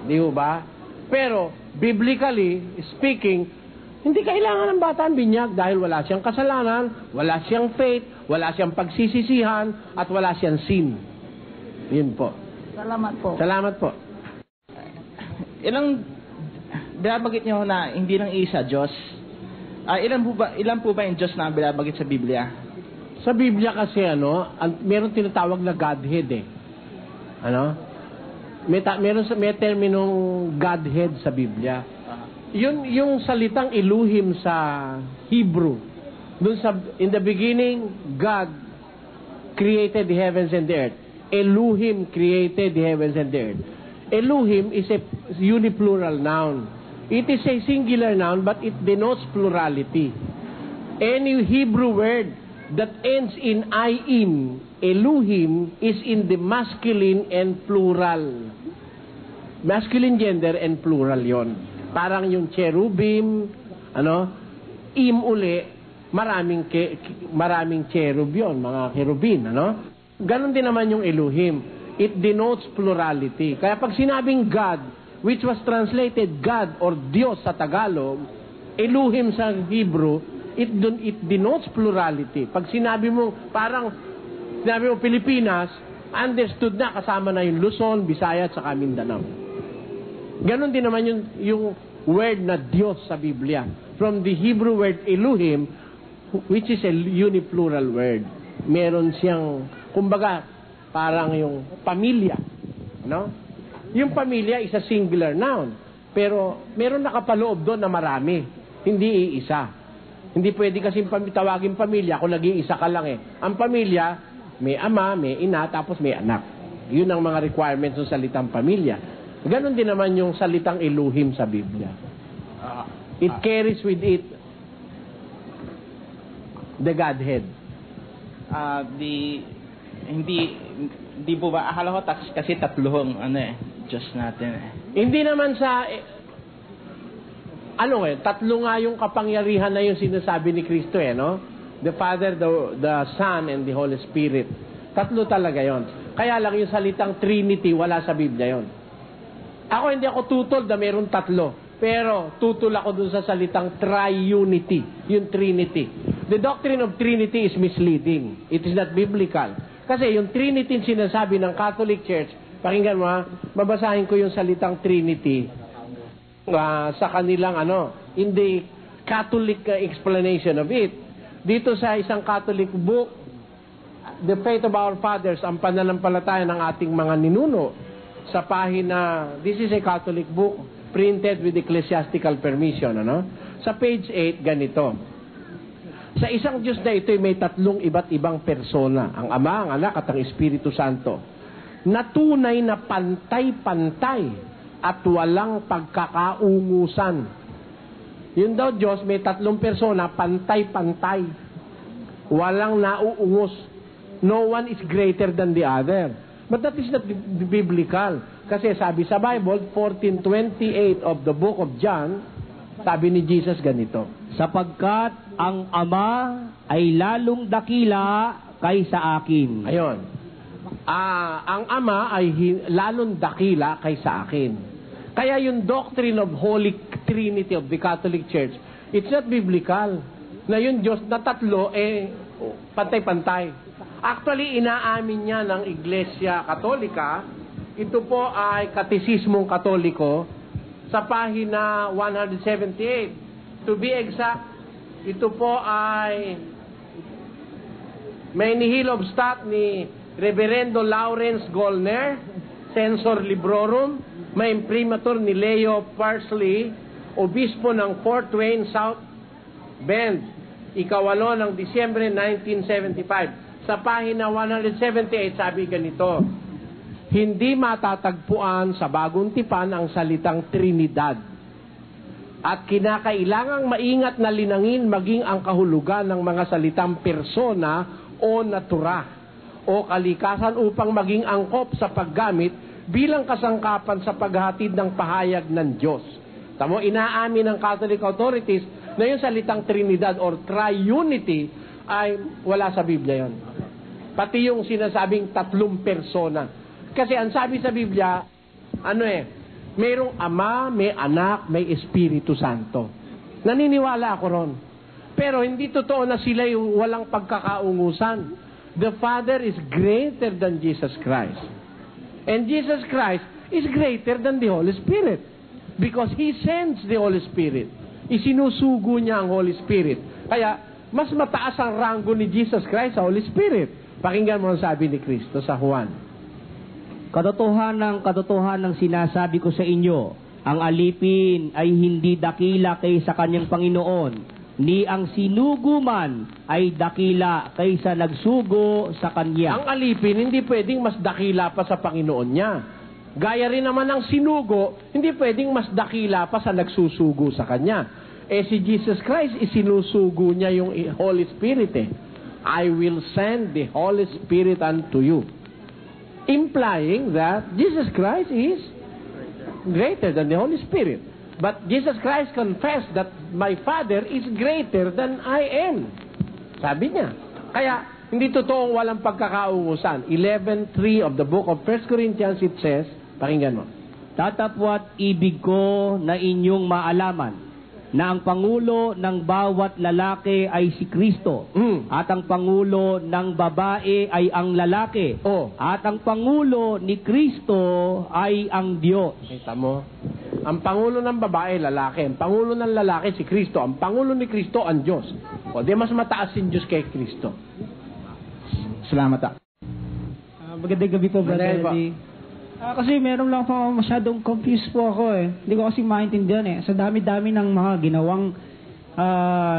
Di ba? Pero, biblically speaking, hindi kailangan ng bata ang binyag dahil wala siyang kasalanan, wala siyang faith, wala siyang pagsisisihan, at wala siyang sin. Yun po. Salamat po. Salamat po. Ilang binabagit niyo na hindi lang isa Diyos. Ilan po ba yung Diyos na binabagit sa Biblia? Sa Biblia kasi meron tinatawag na Godhead May terminong Godhead sa Biblia. Yung salitang Elohim sa Hebrew. In the beginning, God created the heavens and the earth. Elohim created the heavens and the earth. Elohim is a uniplural noun. It is a singular noun, but it denotes plurality. Any Hebrew word that ends in "im," Elohim, is in the masculine and plural. Masculine gender and plural yon. Parang yung cherubim, im uli, maraming cherub yon, mga cherubin, Ganon din naman yung Elohim. It denotes plurality. Kaya pag sinabing God, which was translated God or Diyos sa Tagalog, Elohim sa Hebrew, it denotes plurality. Pag sinabi mo Pilipinas, understood na kasama na yung Luzon, Visayas, at saka Mindanao. Ganon din naman yung word na Diyos sa Biblia. from the Hebrew word Elohim, which is a uniplural word. Meron siyang, kumbaga, parang yung pamilya. No? Yung pamilya is a singular noun. Pero meron nakapaloob doon na marami. Hindi iisa. Hindi pwede kasing tawagin pamilya kung nag-iisa ka lang eh. Ang pamilya, may ama, may ina, tapos may anak. Yun ang mga requirements ng salitang pamilya. Ganon din naman yung salitang Elohim sa Biblia. It carries with it the Godhead. Hindi po ba, akala ko kasi tatluhong Diyos natin eh. Hindi naman sa, tatlo nga yung kapangyarihan na yung sinasabi ni Kristo no? The Father, the Son, and the Holy Spirit. Tatlo talaga yon. Kaya lang yung salitang Trinity, wala sa Biblia yon. Hindi ako tutol na mayroong tatlo. Pero tutol ako dun sa salitang triunity, yung Trinity. The doctrine of Trinity is misleading. It is not biblical. Kasi yung Trinity sinasabi ng Catholic Church, pakinggan mo babasahin ko yung salitang Trinity sa kanilang in the Catholic explanation of it. Dito sa isang Catholic book, The Faith of Our Fathers, ang pananampalataya ng ating mga ninuno, sa pahina, this is a Catholic book, printed with ecclesiastical permission, Sa page 8, ganito. Sa isang Diyos na ito, may tatlong iba't ibang persona, ang Ama, ang Anak, at ang Espiritu Santo, na tunay na pantay-pantay at walang pagkakaungusan. Yun daw Diyos, may tatlong persona, pantay-pantay. Walang nauungos. No one is greater than the other. But that is not biblical. Kasi sabi sa Bible, 14:28 of the book of John, sabi ni Jesus ganito. Sapagkat ang Ama ay lalong dakila kaysa akin. Ayon. Ang Ama ay lalong dakila kaysa akin. Kaya yung doctrine of Holy Trinity of the Catholic Church, it's not biblical. Na yung Diyos na tatlo, pantay-pantay. Actually, inaamin niya ng Iglesia Katolika. Ito po ay Katisismong Katoliko sa pahina 178. To be exact, ito po ay may nihil obstat ni Reverendo Lawrence Gollner, Censor Librorum, may imprimatur ni Leo Parsley, Obispo ng Fort Wayne, South Bend, 8 ng Disyembre 1975. Sa pahina 178, sabi ganito, hindi matatagpuan sa Bagong Tipan ang salitang Trinidad. At kinakailangang maingat na linangin maging ang kahulugan ng mga salitang persona o natura o kalikasan upang maging angkop sa paggamit bilang kasangkapan sa paghatid ng pahayag ng Diyos. Tamo, inaamin ng Catholic authorities na yung salitang Trinidad or Triunity ay wala sa Biblia yon. Pati yung sinasabing tatlong persona. Kasi ang sabi sa Biblia, mayroong Ama, may Anak, may Espiritu Santo. Naniniwala ako ron. Pero hindi totoo na sila yung walang pagkakaungusan. The Father is greater than Jesus Christ. And Jesus Christ is greater than the Holy Spirit. Because He sends the Holy Spirit. Isinusugo niya ang Holy Spirit. Kaya, mas mataas ang ranggo ni Jesus Christ sa Holy Spirit. Pakinggan mo ang sabi ni Kristo sa Juan. Katotohanan sinasabi ko sa inyo, ang alipin ay hindi dakila kaysa kanyang Panginoon, ni ang sinugo man ay dakila kaysa nagsugo sa kanya. Ang alipin hindi pwedeng mas dakila pa sa Panginoon niya. Gaya rin naman ang sinugo, hindi pwedeng mas dakila pa sa nagsusugo sa kanya. Si Jesus Christ, isinusugo niya yung Holy Spirit I will send the Holy Spirit unto you. Implying that Jesus Christ is greater than the Holy Spirit. But Jesus Christ confessed that my Father is greater than I am. Sabi niya. Kaya, hindi totoong walang pagkakaungusan. 11:3 of the book of 1 Corinthians, it says, pakinggan mo. Tatapwat ibig ko na inyong maalaman na ang Pangulo ng bawat lalaki ay si Kristo. At ang Pangulo ng babae ay ang lalaki. At ang Pangulo ni Kristo ay ang Diyos. Kita mo? Ang Pangulo ng babae, lalaki. Ang Pangulo ng lalaki, si Kristo. Ang Pangulo ni Kristo, ang Diyos. O, di mas mataas yung Diyos kay Kristo. Salamat ah. Magandang gabi po, Brother Eddie. Kasi meron lang po masyadong confused po ako eh. Hindi ko kasi maintindihan eh. Sa dami-dami ng mga ginawang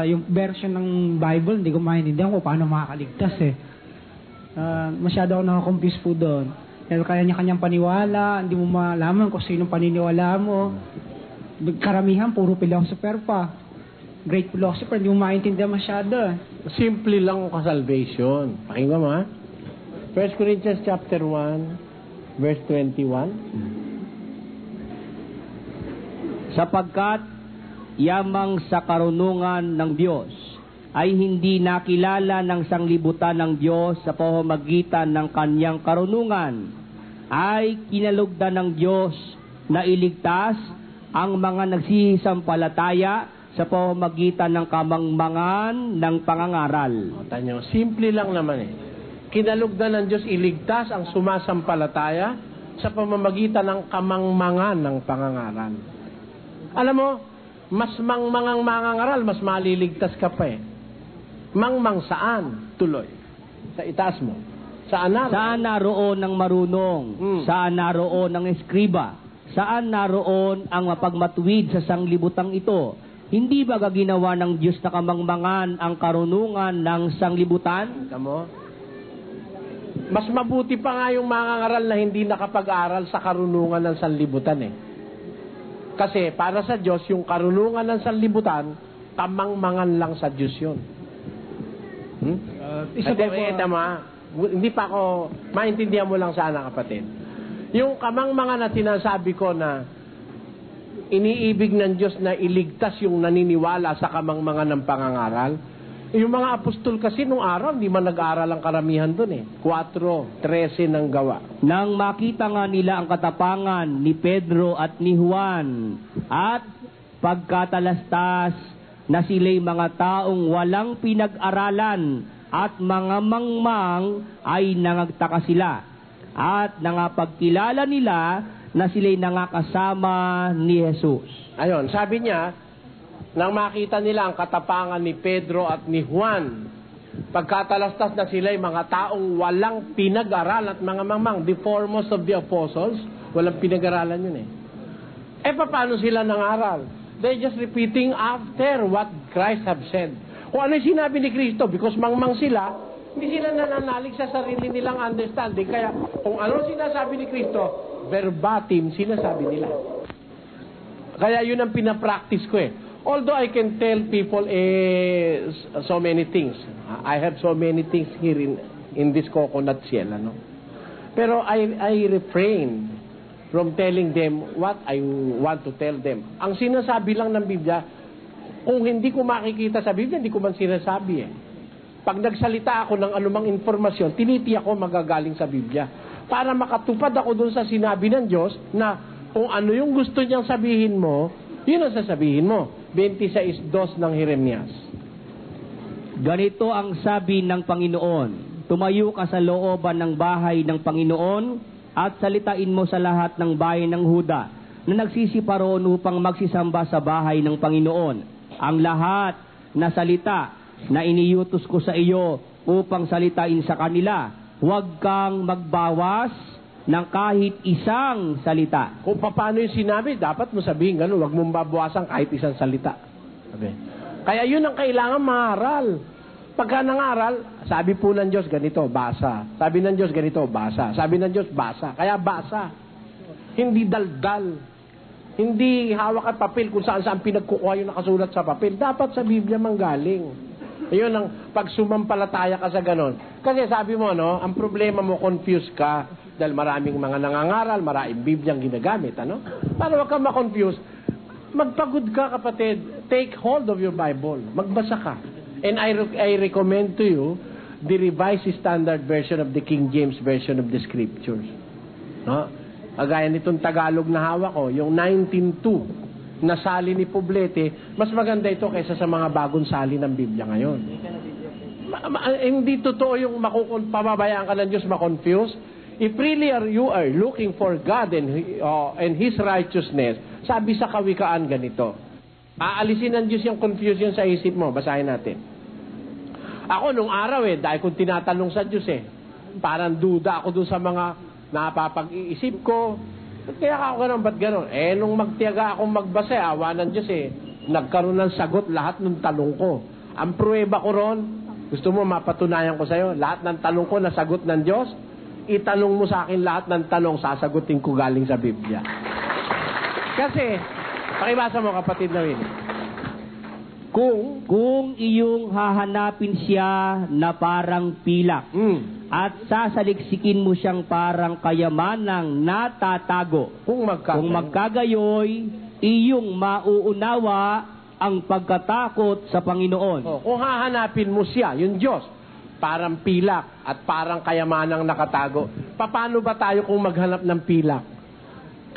yung version ng Bible, hindi ko maintindihan kung paano makakaligtas eh. Masyado ako nakakonfuse po doon. Dahil kanya-kanyang paniwala, hindi mo malaman kung sinong paniniwala mo. Karamihan, puro philosopher pa. Great philosopher, hindi mo maintindihan masyado eh. Simple lang ang salvation. Pakinggan mo ha. 1 Corinthians chapter 1, verse 21. Sapagkat yamang sa karunungan ng Diyos ay hindi nakilala ng sanglibutan ng Diyos sa pamamagitan ng kanyang karunungan, ay kinalugdan ng Diyos na iligtas ang mga nagsisampalataya sa pamamagitan ng kamangmangan ng pangangaral. Tanyo, simple lang naman eh. Kinalugdan ng Diyos iligtas ang sumasampalataya sa pamamagitan ng kamangmangan ng pangangaral. Alam mo, mas mangmangang mangangaral, mas maliligtas ka pa eh. Mangmang saan? Tuloy. Sa itaas mo. Saan naroon? Saan naroon ang marunong? Saan naroon ang eskriba? Saan naroon ang mapagmatuwid sa sanglibutang ito? Hindi ba gaginawa ng Diyos na kamangmangan ang karunungan ng sanglibutan? Tamo? Mas mabuti pa nga yung mangangaral na hindi nakapag-aral sa karunungan ng sanlibutan eh. Kasi para sa Diyos, yung karunungan ng sanlibutan, kamangmangan lang sa Diyos yun. Hindi pa ako, maintindihan mo lang sana kapatid. Yung kamangmangan na sinasabi ko na iniibig ng Diyos na iligtas yung naniniwala sa kamangmangan ng pangangaral, yung mga apostol kasi nung araw, hindi man nag-aaral ang karamihan dun eh. 4:13 ng gawa. Nang makita nga nila ang katapangan ni Pedro at ni Juan, at pagkatalastas na sila'y mga taong walang pinag-aralan at mga mangmang, ay nangagtaka sila. At nangapagkilala nila na sila'y nangakasama ni Jesus. Ayon, sabi niya, nang makita nila ang katapangan ni Pedro at ni Juan, pagkatalastas na sila'y mga taong walang pinag-aral at mga mamang, the foremost of the apostles, walang pinag-aralan yun eh. Paano sila nangaral? They're just repeating after what Christ have said. Kung ano yung sinabi ni Kristo, because mangmang sila, hindi sila nananalig sa sarili nilang understanding. Kaya kung ano sinasabi ni Kristo, verbatim sinasabi nila. Kaya yun ang pinapractice ko eh. Although I can tell people so many things. I have so many things here in this coconut shell. Ano? Pero I refrain from telling them what I want to tell them. Ang sinasabi lang ng Biblia, kung hindi ko makikita sa Biblia, hindi ko man sinasabi eh. Pag nagsalita ako ng anumang informasyon, tinitiyak ko magagaling sa Biblia. Para makatupad ako dun sa sinabi ng Diyos na kung ano yung gusto niyang sabihin mo, yun ang sasabihin mo. 26:2 ng Jeremias. Ganito ang sabi ng Panginoon, tumayo ka sa looban ng bahay ng Panginoon at salitain mo sa lahat ng bayan ng Huda na nagsisiparoon upang magsisamba sa bahay ng Panginoon. Ang lahat na salita na iniutos ko sa iyo upang salitain sa kanila, huwag kang magbawas ng kahit isang salita. Kung paano yung sinabi, dapat mo sabihin gano'n, huwag mong babawasan kahit isang salita. Sabi. Kaya yun ang kailangan maaral. Pagka nangaral, sabi po ng Diyos, ganito, basa. Sabi ng Diyos, ganito, basa. Sabi ng Diyos, basa. Kaya basa. Hindi daldal. Hindi hawak at papel kung saan pinagkukuha yung nakasulat sa papel. Dapat sa Biblia manggaling. Ayun ang pag sumampalataya ka sa ganon. Kasi sabi mo, no, ang problema mo, confused ka dahil maraming mga nangangaral, maraming Bibliang ginagamit, ano? Para wag ka ma-confuse, magpagod ka, kapatid. Take hold of your Bible. Magbasa ka. And I recommend to you the Revised Standard Version of the King James Version of the Scriptures. No? Agaya nitong Tagalog na hawak ko, yung 19.2 na sali ni Poblete, mas maganda ito kaysa sa mga bagong sali ng Biblia ngayon. Hindi totoo yung pababayaan ka ng Diyos ma-confuse. if really you are looking for God and His righteousness, sabi sa Kawikaan ganito, aalisin ng Diyos yung confusion sa isip mo. Basahin natin. Ako nung araw dahil kung tinatanong sa Diyos parang duda ako dun sa mga napapag-iisip ko. Kaya ako ganun, ba't ganun? Nung magtiyaga akong magbasa, awa ng Diyos nagkaroon ng sagot lahat ng tanong ko. Ang pruweba ko ron, gusto mo mapatunayan ko sa'yo, lahat ng tanong ko na sagot ng Diyos, itanong mo sa akin lahat ng tanong, sasagutin ko galing sa Biblia. Kasi, pakibasa mo kapatid na Willie. Kung iyong hahanapin siya na parang pilak at sasaliksikin mo siyang parang kayamanang natatago, kung magkagayoy, iyong mauunawa ang pagkatakot sa Panginoon. Kung hahanapin mo siya, yung Diyos, parang pilak at parang kayamanang nakatago. Paano ba tayo kung maghanap ng pilak?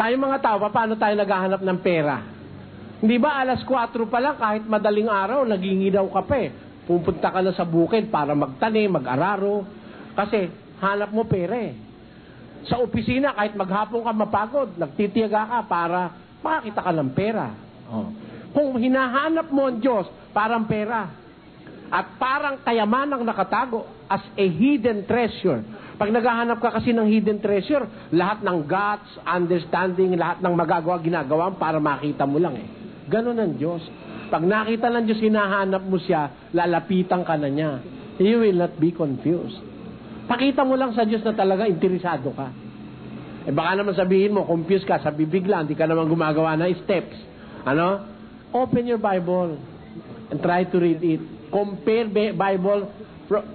Tayo mga tao, paano tayo naghahanap ng pera? Hindi ba alas 4 pa lang, kahit madaling araw, nagingidaw ka pa Pupunta ka na sa bukid para magtanim, mag-araro. Kasi hanap mo pera Sa opisina, kahit maghapon ka mapagod, nagtitiyaga ka para makakita ka ng pera. Kung hinahanap mo ang Diyos, parang pera. At parang kayamanang nakatago as a hidden treasure. Pag naghahanap ka kasi ng hidden treasure, lahat ng guts, understanding, lahat ng magagawa, ginagawa para makita mo lang Ganon ang Diyos. Pag nakita ng Diyos, hinahanap mo siya, lalapitan ka na niya. You will not be confused. Pakita mo lang sa Diyos na talaga interesado ka. Baka naman sabihin mo, confused ka, sa bibig lang, hindi ka naman gumagawa na steps. Open your Bible and try to read it. Compare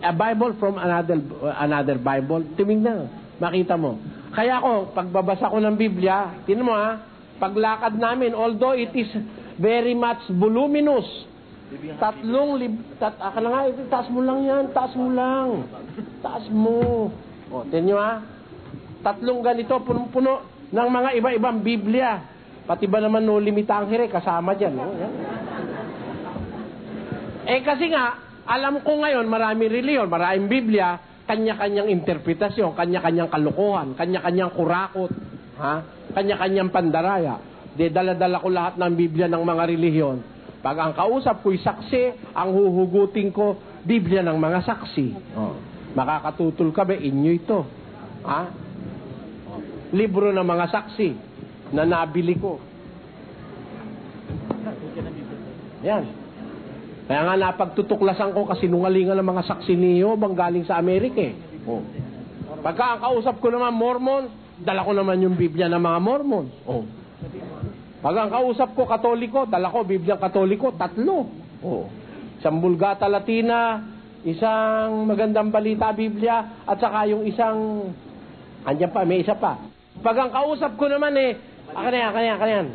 a Bible from another Bible. Tingnan, makita mo. Kaya ako, pagbabasa ko ng Biblia, tingnan mo paglakad namin, although it is very much voluminous, taas mo lang yan, taas mo. Tingnan nyo 3 ganito, punong-puno ng mga iba-ibang Biblia. Pati ba naman no limitang hire, kasama dyan. Kasi nga, alam ko ngayon, maraming reliyon, maraming Biblia, kanya-kanyang interpretasyon, kanya-kanyang kalokohan, kanya-kanyang kurakot, kanya-kanyang pandaraya. Dala-dala ko lahat ng Biblia ng mga relihiyon. Pag ang kausap ko'y saksi, ang huhugutin ko, Biblia ng mga saksi. Makakatutol ka ba? Inyo ito. Libro ng mga saksi na nabili ko. Yan. Kaya nga napagtutuklasan ko kasi nungalingan ng mga saksi niyo bang galing sa Amerika Pagka ang kausap ko naman Mormon, dala ko naman yung Biblia ng mga Mormon. Pag ang kausap ko Katoliko, dala ko Biblia Katoliko, 3. Isang Vulgata Latina, isang Magandang Balita Biblia, at saka yung isang, andyan pa, may isa pa. Pag ang kausap ko naman akan.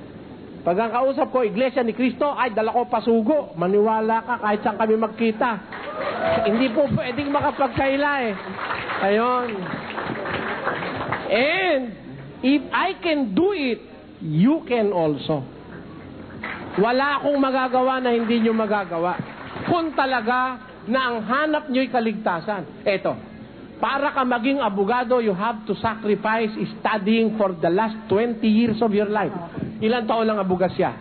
Pag ang kausap ko, Iglesia ni Cristo, ay dala ko pasugo. Maniwala ka kahit saan kami magkita. Hindi po pwedeng makapagkaila Ayon. And if I can do it, you can also. Wala akong magagawa na hindi nyo magagawa. Kung talaga na ang hanap nyo'y kaligtasan. Eto, para ka maging abogado, you have to sacrifice studying for the last 20 years of your life. Ilang taon lang abogasya?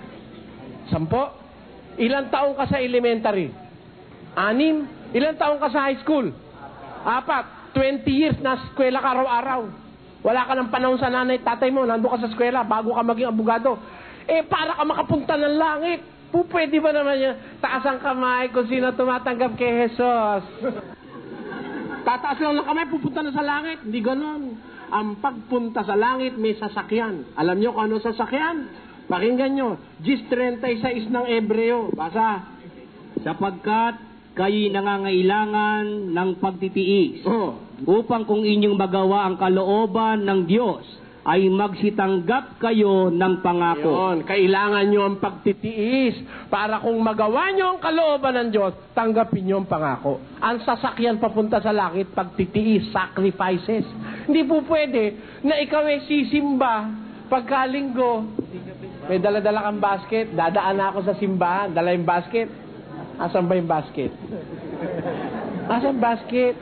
10? Ilang taon ka sa elementary? 6? Ilang taon ka sa high school? 4? 20 years na eskwela ka araw-araw. Wala ka ng panahon sa nanay, tatay mo, nandun ka sa eskwela bago ka maging abogado. Para ka makapunta ng langit, pwede ba naman yan? Taas ang kamay kung sino tumatanggap kay Jesus. Tataas lang ng kamay, pupunta na sa langit. Hindi ganon. Ang pagpunta sa langit, may sasakyan. Alam nyo kung ano sasakyan? Pakinggan nyo. Gis 36 ng Ebreo. Basa. Sapagkat kayo'y nangangailangan ng pagtitiis. Upang kung inyong magawa ang kalooban ng Diyos, ay magsitanggap kayo ng pangako. Yun, kailangan nyo ang pagtitiis para kung magawa nyo ang kalooban ng Diyos, tanggapin nyo ang pangako. Ang sasakyan papunta sa langit, pagtitiis, sacrifices. Hindi po pwede na ikaw ay sisimba pagkalinggo. May dala-dala kang basket, dadaan na ako sa simbahan, dala yung basket. Asan ba yung basket? Asan basket?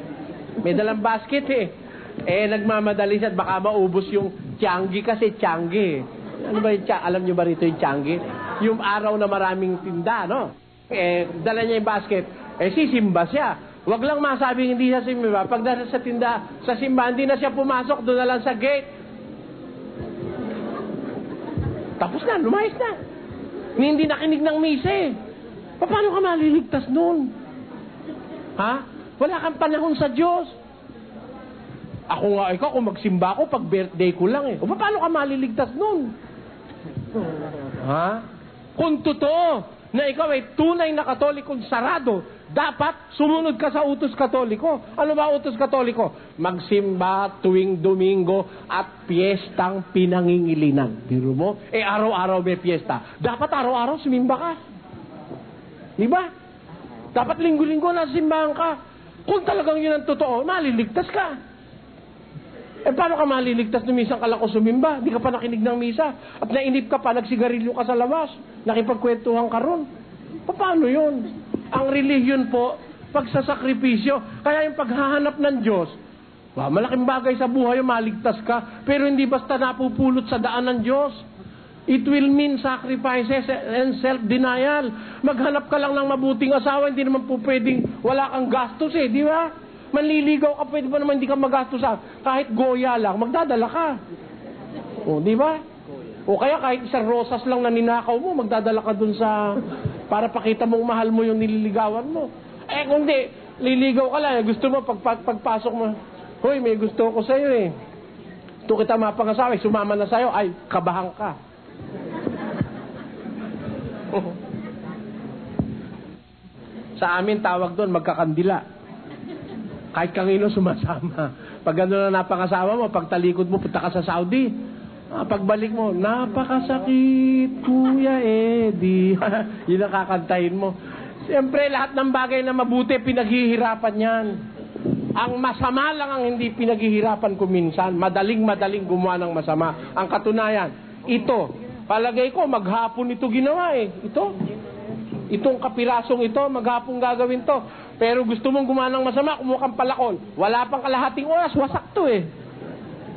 May dalang basket Nagmamadali siya at baka maubos yung Tianggi kasi Tianggi. Ano ba yung alam nyo ba rito yung Tianggi? Yung araw na maraming tinda, no? Dala niya yung basket. Sisimba siya. Wag lang masabing hindi siya simba. Pag nasa sa tinda, sa simba, hindi na siya pumasok, doon na lang sa gate. Tapos na, lumayas na. Hindi nakinig ng misa eh. Paano ka maliligtas noon? Ha? Wala kang panahon sa Diyos. Ako nga, ikaw, kung magsimba ako, pag birthday ko lang eh. O paano ka maliligtas nun? Ha? Kung totoo na ikaw ay tunay na Katolikong sarado, dapat sumunod ka sa utos Katoliko. Ano ba utos Katoliko? Magsimba tuwing Domingo at piyestang pinangingilinan. Biro mo? Araw-araw may piyesta. Dapat araw-araw sumimba ka. Di ba? Dapat linggo-linggo na simbahan ka. Kung talagang yun ang totoo, maliligtas ka. Paano ka maliligtas nung minsan ka lang o sumimba? Di ka pa nakinig ng misa. At nainip ka pa, nagsigarilyo ka sa labas. Nakipagkwentuhan ka ron. Paano yun? Ang religion po, pagsasakripisyo. Kaya yung paghahanap ng Diyos, malaking bagay sa buhay yung maligtas ka. Pero hindi basta napupulot sa daan ng Diyos. It will mean sacrifices and self-denial. Maghanap ka lang ng mabuting asawa, hindi naman po pwedeng wala kang gastos eh, di ba? Manliligaw ka, pwede pa naman hindi ka magastos kahit goya lang, magdadala ka. O, di ba? O kaya kahit isang rosas lang na ninakaw mo, magdadala ka dun sa, para pakita mong mahal mo yung nililigawan mo. Kung di, liligaw ka lang, gusto mo, pagpasok mo, hoy, may gusto ko sa'yo eh. Ito kita mapangasawa, sumama na sa'yo, ay, kabahan ka. Sa amin, tawag doon, magkakandila. Kahit kanino sumasama. Pag gano'n na napangasawa mo, pag talikod mo, punta ka sa Saudi. Pagbalik mo, napakasakit, Kuya Eddie. Yun ang kakantahin mo. Siyempre, lahat ng bagay na mabuti, pinaghihirapan yan. Ang masama lang ang hindi pinaghihirapan ko minsan. Madaling gumawa ng masama. Ang katunayan, ito. Palagay ko, maghapon ito ginawa eh. Itong kapirasong ito, maghapon gagawin to. Pero gusto mong gumawa ng masama, kumuha kang palakol. Wala pang kalahating oras, wasak to eh.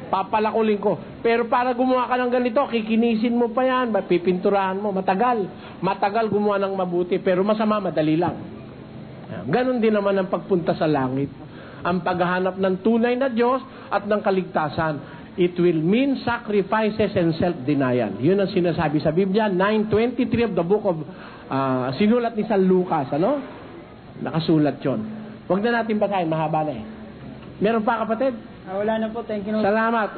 Papalakulin ko. Pero para gumawa ka ng ganito, kikinisin mo pa yan, pipinturahan mo, matagal. Matagal gumawa ng mabuti, pero masama, madali lang. Ganon din naman ang pagpunta sa langit. Ang paghahanap ng tunay na Diyos at ng kaligtasan. It will mean sacrifices and self-denial. Yun ang sinasabi sa Biblia, 9:23 of the book of, sinulat ni San Lucas, ano? Nakasulat yun. Huwag na natin basahin, mahaba na eh. Meron pa, kapatid? Wala na po, thank you. Salamat.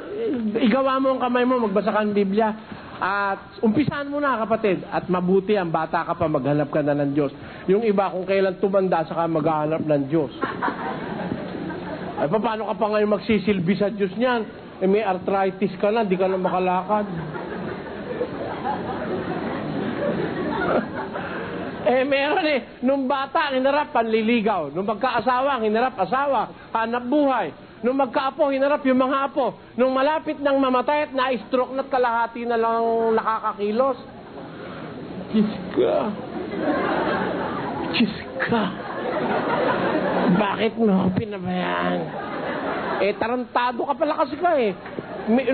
Igawa mo ang kamay mo, magbasa ka ng Biblia. At umpisahan mo na, kapatid. At mabuti ang bata ka pa, maghanap ka na ng Diyos. Yung iba, kung kailan tumanda, saka maghanap ng Diyos. Ay, paano ka pa ngayon magsisilbi sa Diyos niyan? May arthritis ka na, di ka na makalakad. Meron nung bata, hinarap panliligaw. Nung magkaasawa, hinarap asawa, hanap buhay. Nung magkaapo, hinarap yung mga apo. Nung malapit ng mamatay at na-stroke na't kalahati na lang nakakakilos. Diyos ka. Bakit mo pinabayaan? Tarantado ka pala kasi ka eh.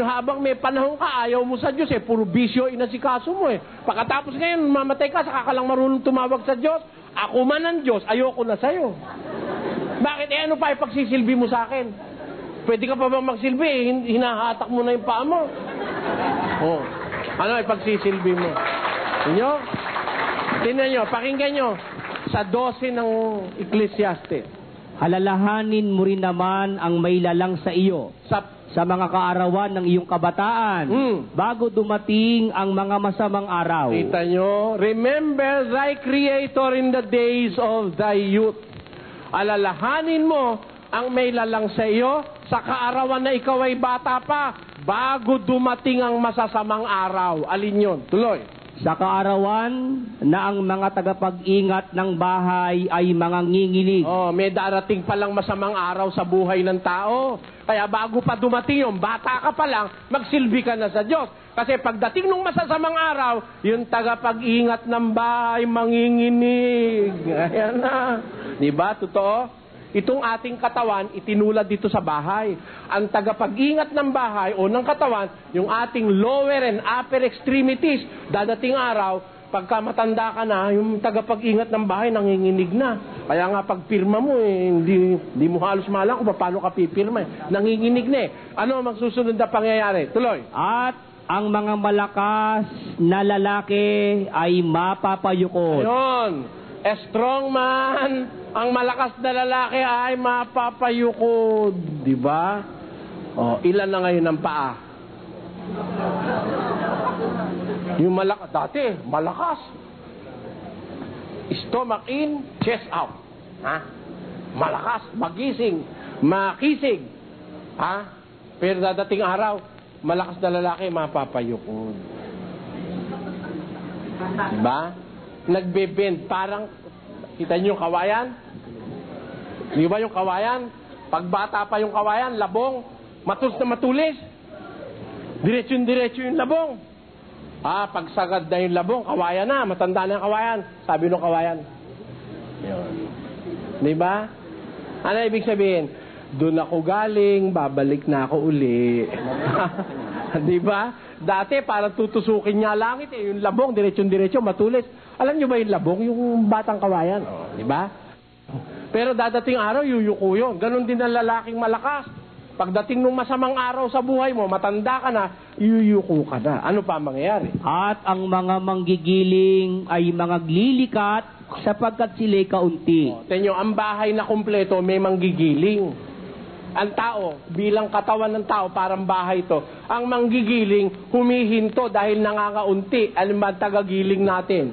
Habang may panahon ka, ayaw mo sa Diyos eh. Puro bisyo inasikaso mo eh. Pagkatapos ngayon, mamatay ka, saka ka lang marunong tumawag sa Diyos. Ako man ang Diyos, ayoko na sa'yo. Bakit? Ano pa ipagsisilbi mo sa akin? Pwede ka pa bang magsilbi? Hinahatak mo na yung paa mo. Ano ipagsisilbi mo? Tingnan nyo, pakinggan nyo. Sa 12 ng Ecclesiastes. Alalahanin mo rin naman ang may lalang sa iyo. Sa mga kaarawan ng iyong kabataan, bago dumating ang mga masamang araw. Kita nyo, remember thy Creator in the days of thy youth. Alalahanin mo ang may lalang sa iyo sa kaarawan na ikaw ay bata pa, bago dumating ang masasamang araw. Alin yun? Tuloy. Sa kaarawan na ang mga tagapag-ingat ng bahay ay mga nginginig. May darating palang masamang araw sa buhay ng tao. Kaya bago pa dumating yung bata ka pa lang, magsilbi ka na sa Diyos. Kasi pagdating ng masasamang araw, yung tagapag-ingat ng bahay manginginig. Ayan na. Diba? Totoo? itong ating katawan itinulad dito sa bahay. Ang tagapag-ingat ng bahay o ng katawan, yung ating lower and upper extremities, dadating araw, pagka matanda ka na, yung tagapag-ingat ng bahay nanginginig na. Kaya nga pag pirma mo, hindi mo halos malang kung paano ka pipirma. Nanginginig na eh. Ano ang magsusunod na pangyayari? Tuloy. At ang mga malakas na lalaki ay mapapayukod. Ayun. A strong man, ang malakas na lalaki ay mapapayukod. Diba? O, ilan na ngayon ang paa? Yung malakas, dati, malakas. Stomach in, chest out. Ha? Malakas, magising, makisig. Ha? Pero dadating araw, malakas na lalaki, mapapayukod. Diba? Nagbe-bend, parang, kita niyo yung kawayan? Di ba yung kawayan? Pag bata pa yung kawayan, labong, matus na matulis. Diretso yung labong. Pag sagad na yung labong, kawayan na, matanda na yung kawayan. Sabi nung kawayan. Yun. Di ba? Ano ibig sabihin? Doon ako galing, babalik na ako uli. Di ba? Dati, parang tutusukin niya langit eh. Yung labong, diretso, matulis. Alam niyo ba yung labong? Yung batang kawayan. Di ba? Pero dadating araw, yuyuko yun. Ganon din ang lalaking malakas. Pagdating ng masamang araw sa buhay mo, matanda ka na, yuyuko ka na. Ano pa mangyayari? At ang mga manggigiling ay mga glilikat sapagkat sila'y kaunti. Tenyo, ang bahay na kumpleto may manggigiling. Ang tao, bilang katawan ng tao, parang bahay to. Ang manggigiling, humihinto dahil nangakaunti. Alam ba ang tagagiling natin?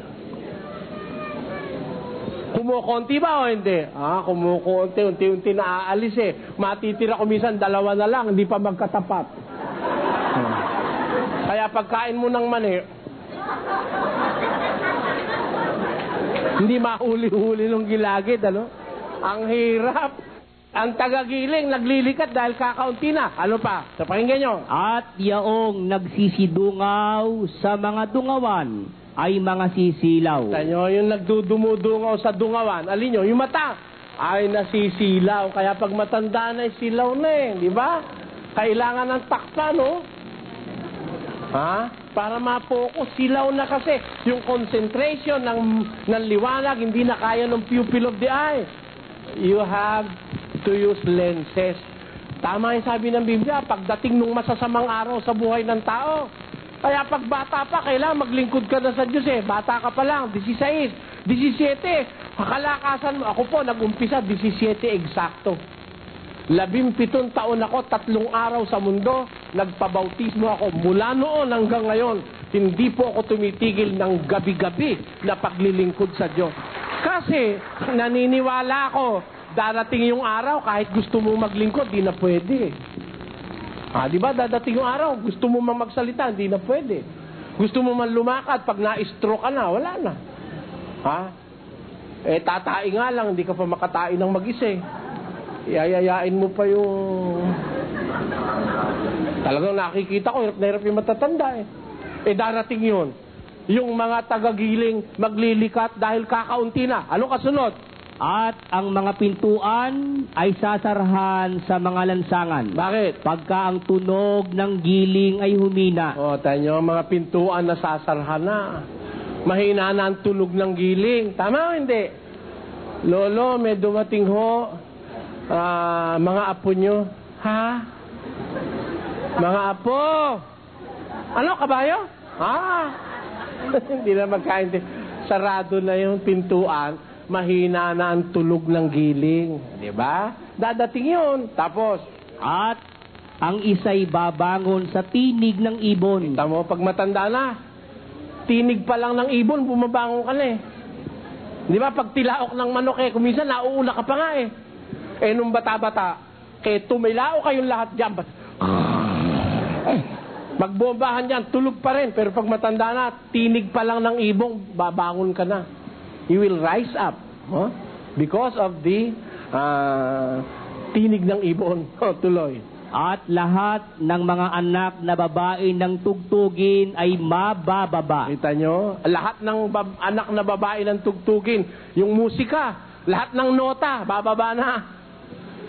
Kumukonti ba o hindi? Kumukonti, unti-unti na aalis eh. Matitira ko minsan, 2 na lang, hindi pa magkatapat. Kaya pagkain mo ng mani, hindi mahuli-huli ng gilagid, ano? Ang hirap. Ang tagagiling, naglilikat dahil kakaunti na. Ano pa? Sa pakinggan nyo. At yaong nagsisidungaw sa mga dungawan ay mga sisilaw. Tanyo, yung nagdudumudungaw sa dungawan, alin nyo, yung mata ay nasisilaw. Kaya pag matanda na, silaw na eh. Di ba? Kailangan ng takpa, no? Para mapokus, silaw na kasi. Yung concentration ng liwanag, hindi na kaya ng pupil of the eye. You have to use lenses. Tama yung sabi ng Biblia, pagdating nung masasamang araw sa buhay ng tao. Kaya pag bata pa, kailangan maglingkod ka na sa Diyos eh. Bata ka pa lang, 16, 17. Kalakasan mo. Ako po, nag-umpisa, 17 eksakto. 17 taon ako, 3 araw sa mundo, nagpabautismo ako. Mula noon hanggang ngayon, hindi po ako tumitigil ng gabi-gabi na paglilingkod sa Diyos. Kasi, naniniwala ako, darating yung araw, kahit gusto mo maglingkod, di na pwede. Di ba? Dadating yung araw, gusto mo magsalita, di na pwede. Gusto mo man lumakad, pag na-stroke ka na, wala na. Tatai nga lang, hindi ka pa makatain ng mag-isa eh. Iayayain mo pa yung... Talagang nakikita ko, hirap na hirap yung matatanda eh. Darating yun. Yung mga tagagiling maglilikat dahil kakaunti na. Ano kasunod? At ang mga pintuan ay sasarahan sa mga lansangan. Bakit? Pagka ang tunog ng giling ay humina. Tanyo, mga pintuan na sasarahan na. Mahina na ang tunog ng giling. Tama o hindi? Lolo, may dumating ho. Mga apo nyo. Mga apo. Ano, kabayo? Hindi na magkaintindi. Sarado na yung pintuan. Mahina na ang tulog ng giling. Diba? Dadating yun. Tapos, at ang isa'y babangon sa tinig ng ibon. Kita mo, pag matanda na, tinig pa lang ng ibon, bumabangon ka na eh. Di ba? Pag tilaok ng manok eh, kuminsan nauuna ka pa nga eh. Nung bata-bata, tumilaok kayong lahat dyan. Magbombahan yan, tulog pa rin. Pero pag matanda na, tinig pa lang ng ibong, babangon ka na. You will rise up because of the tinig ng ibon. Tuloy. At lahat ng mga anak na babae ng tugtugin ay mabababa. Kita nyo? Lahat ng anak na babae ng tugtugin, yung musika, lahat ng nota, bababa na.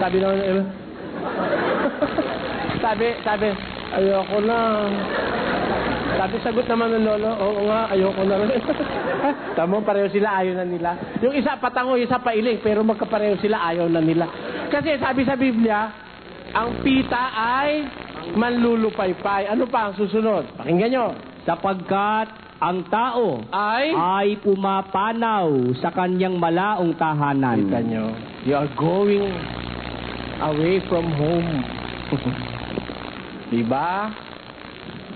Sabi naman, sabi, ayoko na. Sabi, sagot naman ng lolo, oo nga, ayoko na rin. Tamo, pareho sila, ayaw na nila. Yung isa patango, yung isa pailing, pero magkapareho sila, ayaw na nila. Kasi sabi sa Biblia, ang pita ay manlulupaypay. Ano pa ang susunod? Pakinggan nyo. Sapagkat ang tao ay pumapanaw sa kanyang malaong tahanan. Kita nyo, you are going away from home. Diba?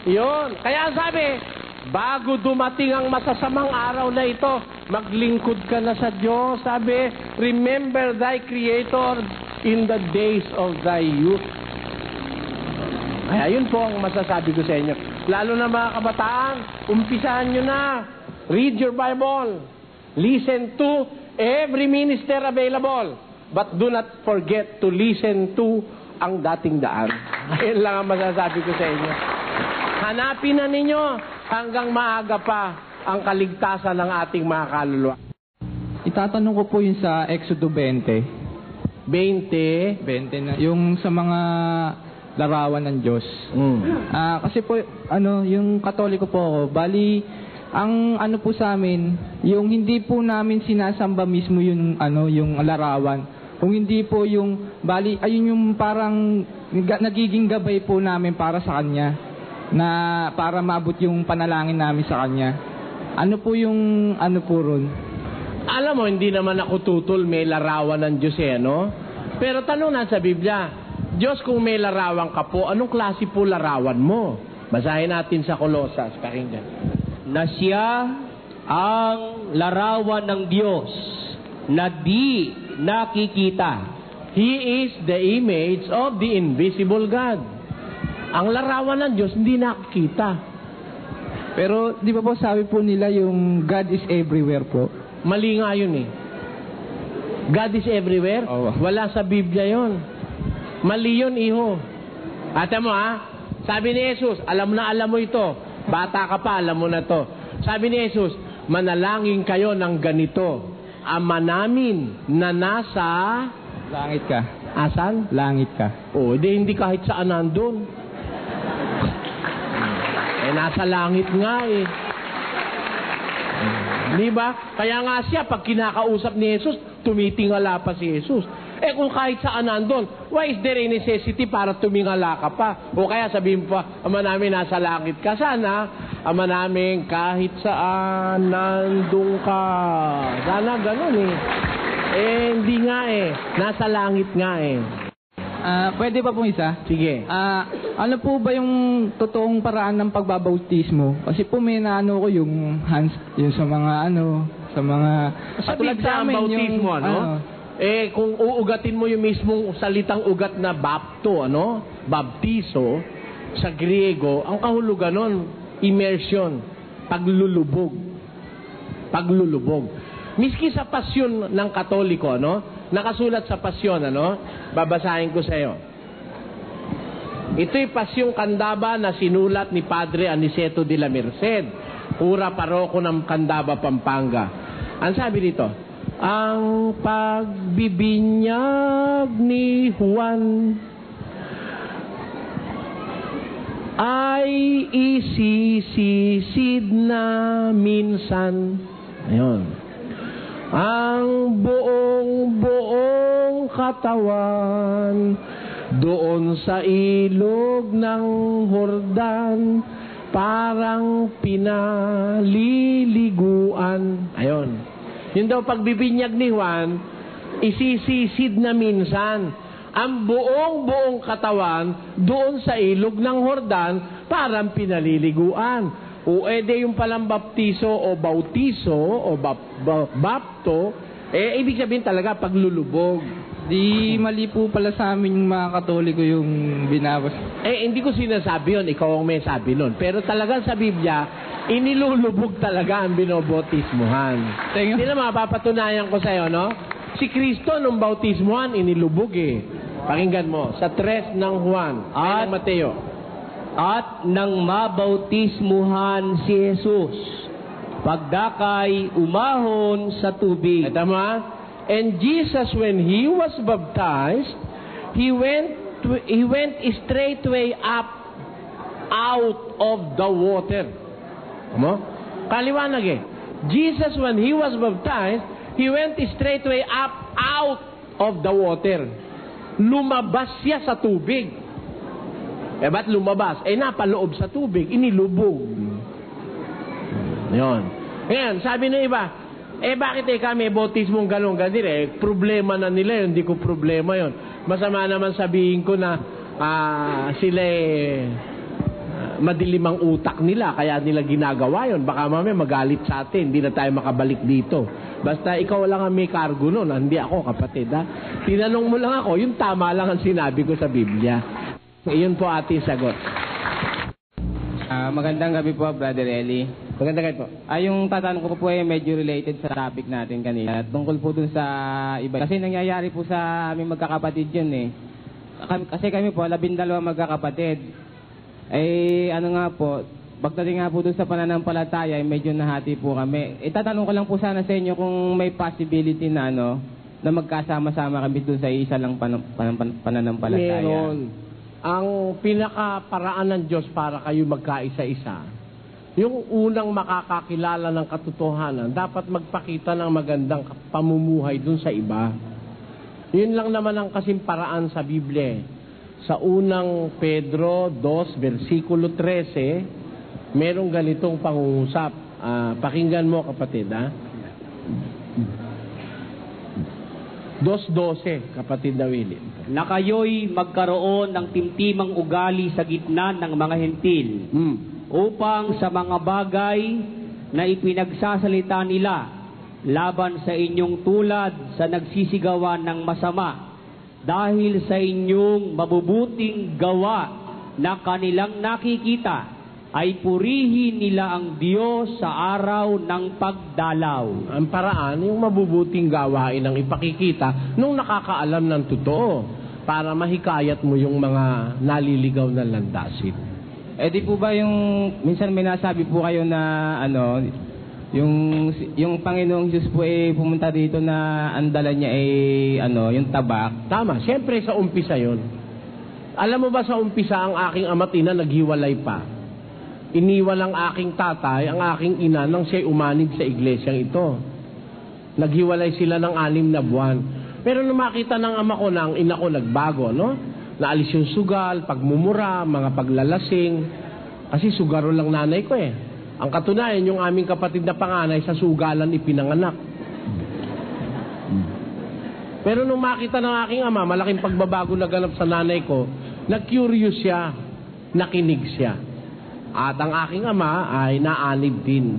Yun. Kaya sabi, bago dumating ang masasamang araw na ito, maglingkod ka na sa Diyos. Sabi, remember thy Creator in the days of thy youth. Kaya yun po ang masasabi ko sa inyo. Lalo na mga kabataan, umpisahan nyo na. Read your Bible. Listen to every minister available. But do not forget to listen to ang dating daan. Yan lang ang masasabi ko sa inyo. Hanapin na ninyo hanggang maaga pa ang kaligtasan ng ating mga kaluluwa. Itatanong ko po yun sa Exodo 20. 20 na. Yung sa mga larawan ng Diyos. Kasi po, yung Katoliko po ako, bali, ang ano po sa amin, yung hindi po namin sinasamba mismo yung, yung larawan. Kung hindi po yung, bali, ayun yung parang nagiging gabay po namin para sa Kanya. Na para maabot yung panalangin namin sa Kanya. Ano po yung po ron? Alam mo, hindi naman ako tutol may larawan ng Diyos no? Pero tanong na sa Biblia, Diyos kung may larawan ka po, anong klase po larawan mo? Basahin natin sa Colosas, pakinggan. Na siya ang larawan ng Diyos na di nakikita. He is the image of the invisible God. Ang larawan ng Diyos, hindi nakikita. Pero, di ba po sabi po nila yung God is everywhere po? Mali nga yun God is everywhere? Oh. Wala sa Biblia yun. Mali yun, iho. Ate mo, sabi ni Jesus, alam mo ito. Bata ka pa, alam mo na to. Sabi ni Jesus, manalangin kayo ng ganito. Ama namin na nasa... Langit ka. Asan? Langit ka. Hindi kahit saan nandun. Nasa langit nga Di ba? Kaya nga siya, pag kinakausap ni Jesus, tumitingala pa si Jesus. Kung kahit saan nandun, why is there a necessity para tumingala ka pa? O kaya sabihin pa, Ama namin nasa langit ka. Sana, Ama namin kahit saan nandun ka. Sana ganun hindi nga nasa langit nga Pwede pa pong isa? Sige. Ano po ba yung totoong paraan ng pagbabautismo? Kasi po may naano ko yung hands, yung sa mga sa mga... Sa Biblia ang bautismo, kung uugatin mo yung mismong salitang ugat na bapto, baptizo, sa Griego, ang kahulugan nun, immersion, paglulubog. Miski sa pasyon ng Katoliko, nakasulat sa pasyon, babasahin ko sa iyo. Ito'y pasyong Candaba na sinulat ni Padre Aniceto de la Merced, pura paroko ng Candaba, Pampanga. Ang sabi dito, ang pagbibinyag ni Juan ay isisisid na minsan. Ayun. Ang buong katawan doon sa ilog ng Jordan parang pinaliliguan. Ayun. Yun daw pagbibinyag ni Juan, isisisid na minsan ang buong katawan doon sa ilog ng Jordan parang pinaliliguan. O yung palang baptiso o bautiso o bapto, ibig sabihin talaga paglulubog. Di mali po pala sa amin yung mga Katoliko yung binabas. Hindi ko sinasabi yun, ikaw ang may sabi nun. Pero talagang sa Biblia, inilulubog talaga ang binobotismuhan. Hindi na mapapatunayan ko sa'yo, Si Kristo nung bautismuhan, inilubog Pakinggan mo, sa 3 ng Juan, at Mateo. At nang mabautismuhan si Jesus, pagdakay umahon sa tubig. Tama? And Jesus, when he was baptized, he went straightway up out of the water. Ano? Kaliwanag eh. Jesus, when he was baptized, he went straightway up out of the water. Lumabas siya sa tubig. Eh, ba't lumabas? Eh, napaloob sa tubig. Inilubog. Yun. Ngayon, sabi ng iba, eh, bakit kami bautismong ganun? Problema na nila yun. Hindi ko problema yun. Masama naman sabihin ko na sila madilim ang utak nila, kaya nila ginagawa yun. Baka mamaya magalit sa atin, hindi na tayo makabalik dito. Basta ikaw lang ang may cargo nun, hindi ako, kapatid. Ha? Tinanong mo lang ako, yung tama lang ang sinabi ko sa Biblia. Iyon po ating sagot. Magandang gabi po, Brother Eli. Magandang gabi po. Yung tatanong ko po ay medyo related sa topic natin kanina. Tungkol po dun sa iba. Kasi nangyayari po sa aming magkakapatid yun eh. Kasi kami po, 12 magkakapatid. Ano nga po, pagdating nga po dun sa pananampalataya, medyo nahati po kami. Tatanong ko lang po sana sa inyo kung may possibility na na magkasama-sama kami dun sa isa lang pananampalataya. Meron. Ang pinakaparaan ng Diyos para kayo magkaisa-isa, yung unang makakakilala ng katotohanan, dapat magpakita ng magandang pamumuhay dun sa iba. Yun lang naman ang kasing paraan sa Biblia. Sa unang Pedro 2, versikulo 13, merong ganitong pangungusap. Pakinggan mo, kapatid, ha? 2:12, kapatid na Willie. Na kayo'y magkaroon ng timtimang ugali sa gitna ng mga hentil, upang sa mga bagay na ipinagsasalita nila laban sa inyong tulad sa nagsisigawan ng masama, dahil sa inyong mabubuting gawa na kanilang nakikita, ay purihin nila ang Diyos sa araw ng pagdalaw. Ang paraan, yung mabubuting gawain ang ipakikita nung nakakaalam ng totoo para mahikayat mo yung mga naliligaw na landasin. Di po ba yung, minsan may nasabi po kayo na yung Panginoong Diyos po pumunta dito na ang dala niya yung tabak? Tama, siyempre sa umpisa yun. Alam mo ba sa umpisa ang aking ama't ina naghiwalay pa? Iniwan ang aking tatay, ang aking ina nang siya'y umanib sa iglesyang ito. Naghiwalay sila ng 6 na buwan. Pero nung makita ng ama ko na ang ina ko nagbago, no? Naalis yung sugal, pagmumura, mga paglalasing. Kasi sugaro lang nanay ko eh. Ang katunayan, yung aming kapatid na panganay sa sugalan ipinanganak. Pero nung makita ng aking ama, malaking pagbabago na ganap sa nanay ko, nag-curious siya, nakinig siya. At ang aking ama ay naanib din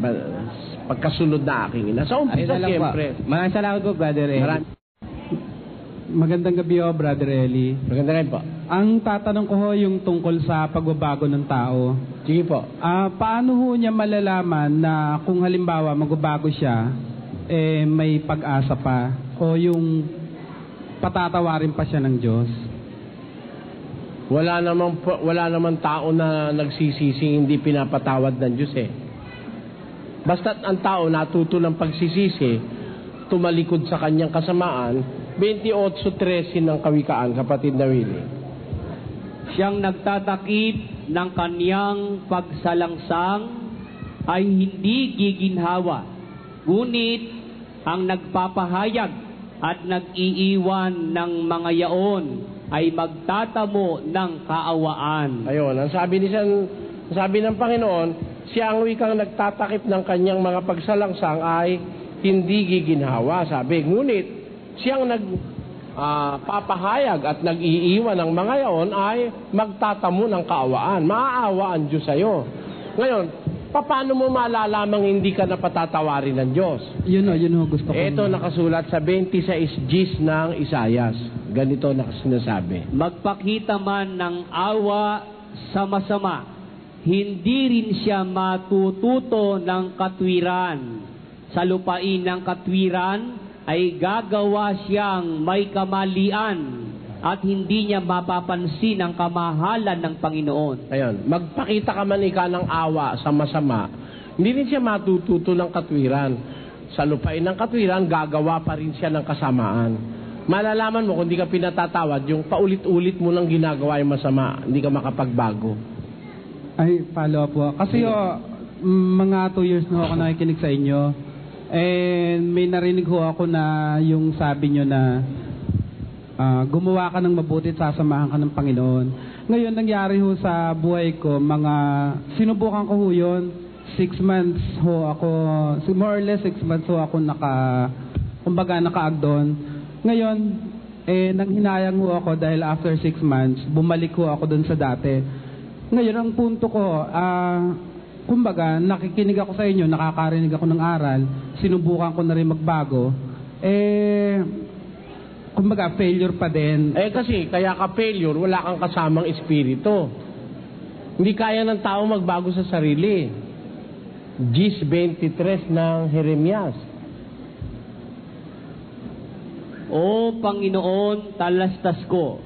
pagkasunod na aking ina. Sa umpisa, siyempre. Maraming salamat po, Brother Eli. Magandang gabi o, Brother Eli. Magandang gabi po. Ang tatanong ko yung tungkol sa pagbabago ng tao. Sige po. Paano ho niya malalaman na kung halimbawa magbabago siya, may pag-asa pa o yung patatawarin pa siya ng Diyos? Wala namang tao na nagsisisi hindi pinapatawad ng Diyos eh. Basta't ang tao natuto ng pagsisisi, tumalikod sa kanyang kasamaan, 28:13 ng Kawikaan, kapatid na Willie. Siyang nagtatakip ng kaniyang pagsalangsang ay hindi giginhawa, ngunit ang nagpapahayag at nag-iiwan ng mga yaon ay magtatamo ng kaawaan. Ayun, ang sabi ng Panginoon, siya ang wikang nagtatakip ng kanyang mga pagsalangsang ay hindi giginhawa. Sabi, ngunit siyang nagpapahayag at nag-iiwan ng mga yaon ay magtatamo ng kaawaan. Maaawa ang Diyos sa'yo. Ngayon, paano mo malalamang hindi ka napatatawarin ng Diyos? Yun o, gusto ko. Ito nakasulat sa 26:10 ng Isayas. Ganito na sinasabi. Magpakita man ng awa sa masama, hindi rin siya matututo ng katwiran. Sa lupain ng katwiran ay gagawa siyang may kamalian at hindi niya mapapansin ang kamahalan ng Panginoon. Ayun, magpakita ka man ika ng awa sa masama, hindi rin siya matututo ng katwiran. sa lupain ng katwiran, gagawa pa rin siya ng kasamaan. Malalaman mo kung di ka pinatatawad, yung paulit-ulit mo lang ginagawa yung masama, hindi ka makapagbago. Ay, follow up po. Kasi mga 2 years na ako nakikinig sa inyo. And may narinig ho ako na yung sabi nyo na gumawa ka ng mabuti at sasamahan ka ng Panginoon. Ngayon, nangyari ho sa buhay ko, sinubukan ko ho yun. 6 months ho ako, more or less 6 months ho ako nakaag doon. Ngayon, nanghinayang ho ako dahil after 6 months, bumalik ho ako doon sa dati. Ngayon, ang punto ko, kumbaga, nakikinig ako sa inyo, nakakarinig ako ng aral, sinubukan ko na rin magbago, kumbaga, failure pa din. Kasi, kaya ka failure, wala kang kasamang espiritu. Hindi kaya ng tao magbago sa sarili. Gis 23 ng Jeremias. O Panginoon, talastas ko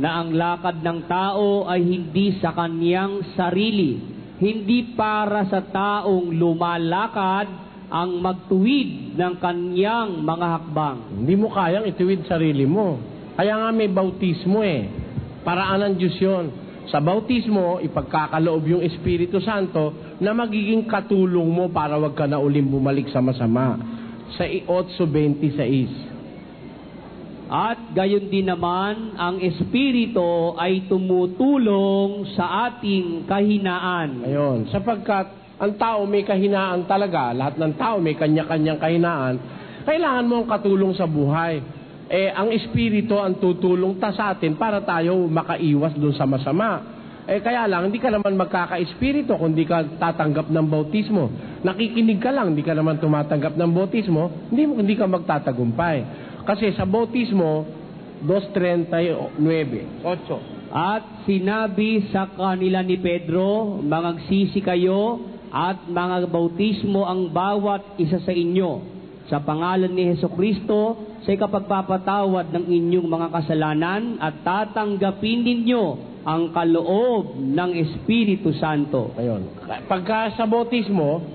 na ang lakad ng tao ay hindi sa kaniyang sarili, hindi para sa taong lumalakad ang magtuwid ng kaniyang mga hakbang. Hindi mo kayang ituwid sarili mo. Kaya nga may bautismo Paraan ng Diyos yun. Sa bautismo, ipagkakaloob yung Espiritu Santo na magiging katulong mo para wag ka na uling bumalik sa masama. Sa 8:26. At gayon din naman, ang Espiritu ay tumutulong sa ating kahinaan. Ayun, sapagkat ang tao may kahinaan talaga, lahat ng tao may kanya-kanyang kahinaan, kailangan mo ang katulong sa buhay. Ang Espiritu ang tutulong sa atin para tayo makaiwas doon sa masama. Kaya lang, hindi ka naman magkaka-Espiritu kung hindi ka tatanggap ng bautismo. Nakikinig ka lang, hindi ka naman tumatanggap ng bautismo, hindi ka magtatagumpay. Kasi sa bautismo, 2:39, 8. At sinabi sa kanila ni Pedro, mangagsisi kayo at mga bautismo ang bawat isa sa inyo sa pangalan ni Hesukristo sa ikapagpapatawad ng inyong mga kasalanan at tatanggapin ninyo ang kaloob ng Espiritu Santo. Ayun. Pagka sa bautismo,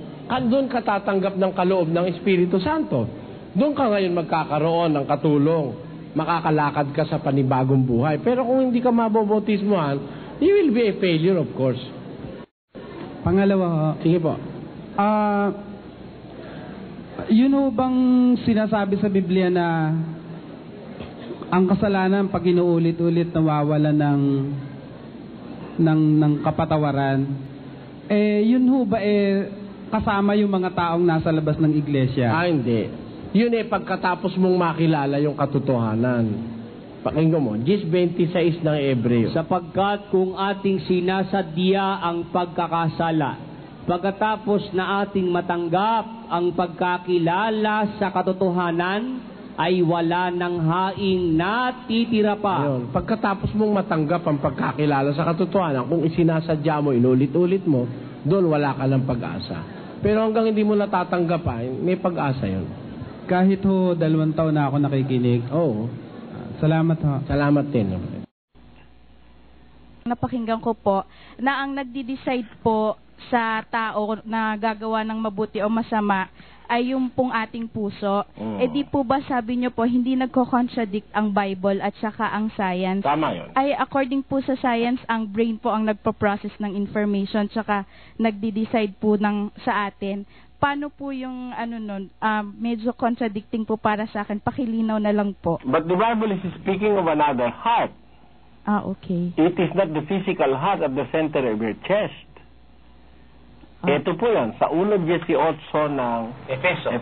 doon ka tatanggap ng kaloob ng Espiritu Santo. Doon ka ngayon magkakaroon ng katulong. Makakalakad ka sa panibagong buhay. Pero kung hindi ka mabobautismohan, you will be a failure, of course. Pangalawa, sige po. Yun ho bang sinasabi sa Biblia na ang kasalanan pag inuulit-ulit nawawala ng kapatawaran? Yun ho ba kasama yung mga taong nasa labas ng iglesia? Hindi. Yun pagkatapos mong makilala yung katotohanan. Pakinggan mo, 10:26 ng Hebreo. Sapagkat kung ating sinasadya ang pagkakasala, pagkatapos na ating matanggap ang pagkakilala sa katotohanan, ay wala ng haing natitira pa. Ayun. Pagkatapos mong matanggap ang pagkakilala sa katotohanan, kung isinasadya mo, inulit-ulit mo, doon wala ka ng pag-asa. Pero hanggang hindi mo natatanggap may pag-asa yun. Kahit ho 2 taon na ako nakikinig. Oo. Salamat ho. Salamat din. Napakinggan ko po na ang nagdi-decide po sa tao na gagawa ng mabuti o masama ay yung pong ating puso. Di po ba sabi nyo po, hindi nagko-contradict ang Bible at saka ang science? Tama yun. Ay according po sa science, ang brain po ang nagpo-process ng information tsaka nagdi-decide po sa atin. Paano po yung medyo contradicting po para sa akin? Pakilinaw na lang po. But the Bible is speaking of another heart. Okay. It is not the physical heart at the center of your chest. Ito po yan, sa 1:18 ng Efeso.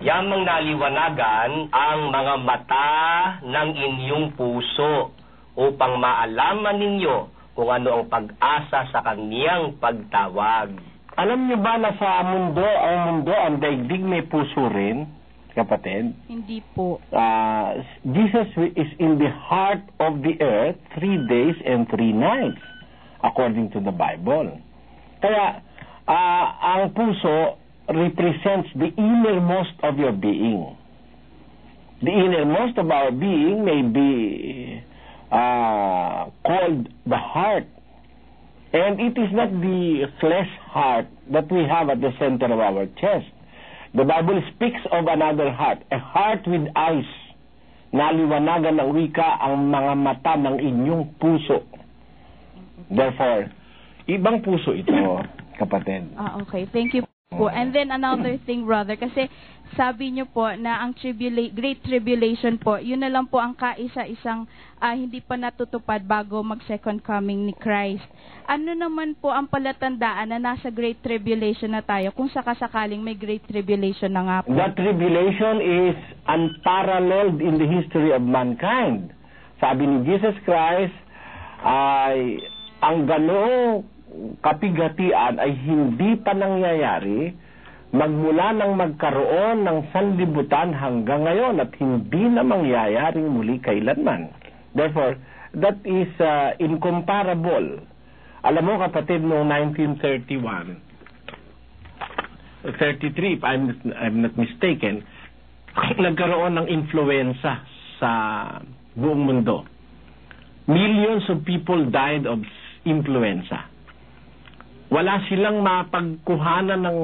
Yamang naliwanagan ang mga mata ng inyong puso upang maalaman ninyo kung ano ang pag-asa sa kaniyang pagtawag. Alam niyo ba na sa mundo, ang daigdig may puso rin, kapatid? Hindi po. Jesus is in the heart of the earth 3 days and 3 nights, according to the Bible. Kaya, ang puso represents the innermost of your being. The innermost of our being may be called the heart. And it is not the flesh heart that we have at the center of our chest. The Bible speaks of another heart, a heart with eyes. Naliwanagan ng wika ang mga mata ng inyong puso. Therefore, ibang puso ito, kapatid. Okay. Thank you po. And then another thing, brother, kasi sabi niyo po na ang Great Tribulation po, yun na lang po ang kaisa-isang hindi pa natutupad bago mag-second coming ni Christ. Ano naman po ang palatandaan na nasa Great Tribulation na tayo kung sakasakaling may Great Tribulation na nga po? The tribulation is unparalleled in the history of mankind. Sabi ni Jesus Christ, ay ang ganoong kapigatian ay hindi pa nangyayari magmula nang magkaroon ng sanlibutan hanggang ngayon at hindi na mangyayaring muli kailanman. Therefore, that is incomparable. Alam mo kapatid, noong 1931, 33 if I'm not mistaken, nagkaroon ng influenza sa buong mundo. Millions of people died of influenza. Wala silang mapagkuhanan ng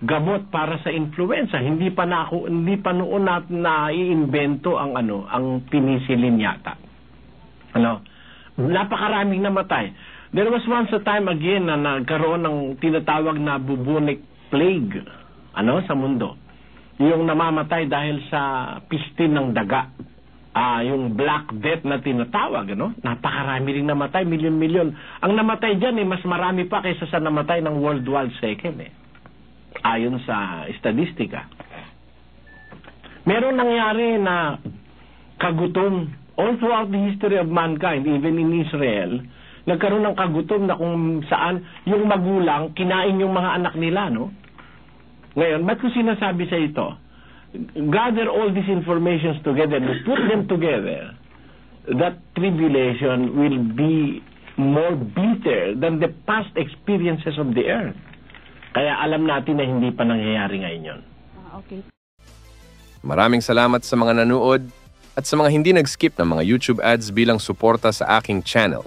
gamot para sa influenza. Hindi pa noon na-iimbento ang ang penicillin yata. Napakaraming namatay. There was once a time again na nagkaroon ng tinatawag na bubonic plague sa mundo. Yung namamatay dahil sa pistin ng daga. Yung Black Death na tinatawag, napakarami ring namatay, milyon-milyon. Ang namatay dyan, mas marami pa kaysa sa namatay ng World War II, ayon sa statistika. Meron nangyari na kagutom all throughout the history of mankind, even in Israel, nagkaroon ng kagutom na kung saan yung magulang kinain yung mga anak nila, Ngayon, ba't ko sinasabi sa ito? Gather all these informations together and put them together, that tribulation will be more bitter than the past experiences of the earth. Kaya alam natin na hindi pa nangyayari ngayon yun. Okay. Maraming salamat sa mga nanood at sa mga hindi nag-skip ng mga YouTube ads bilang suporta sa aking channel.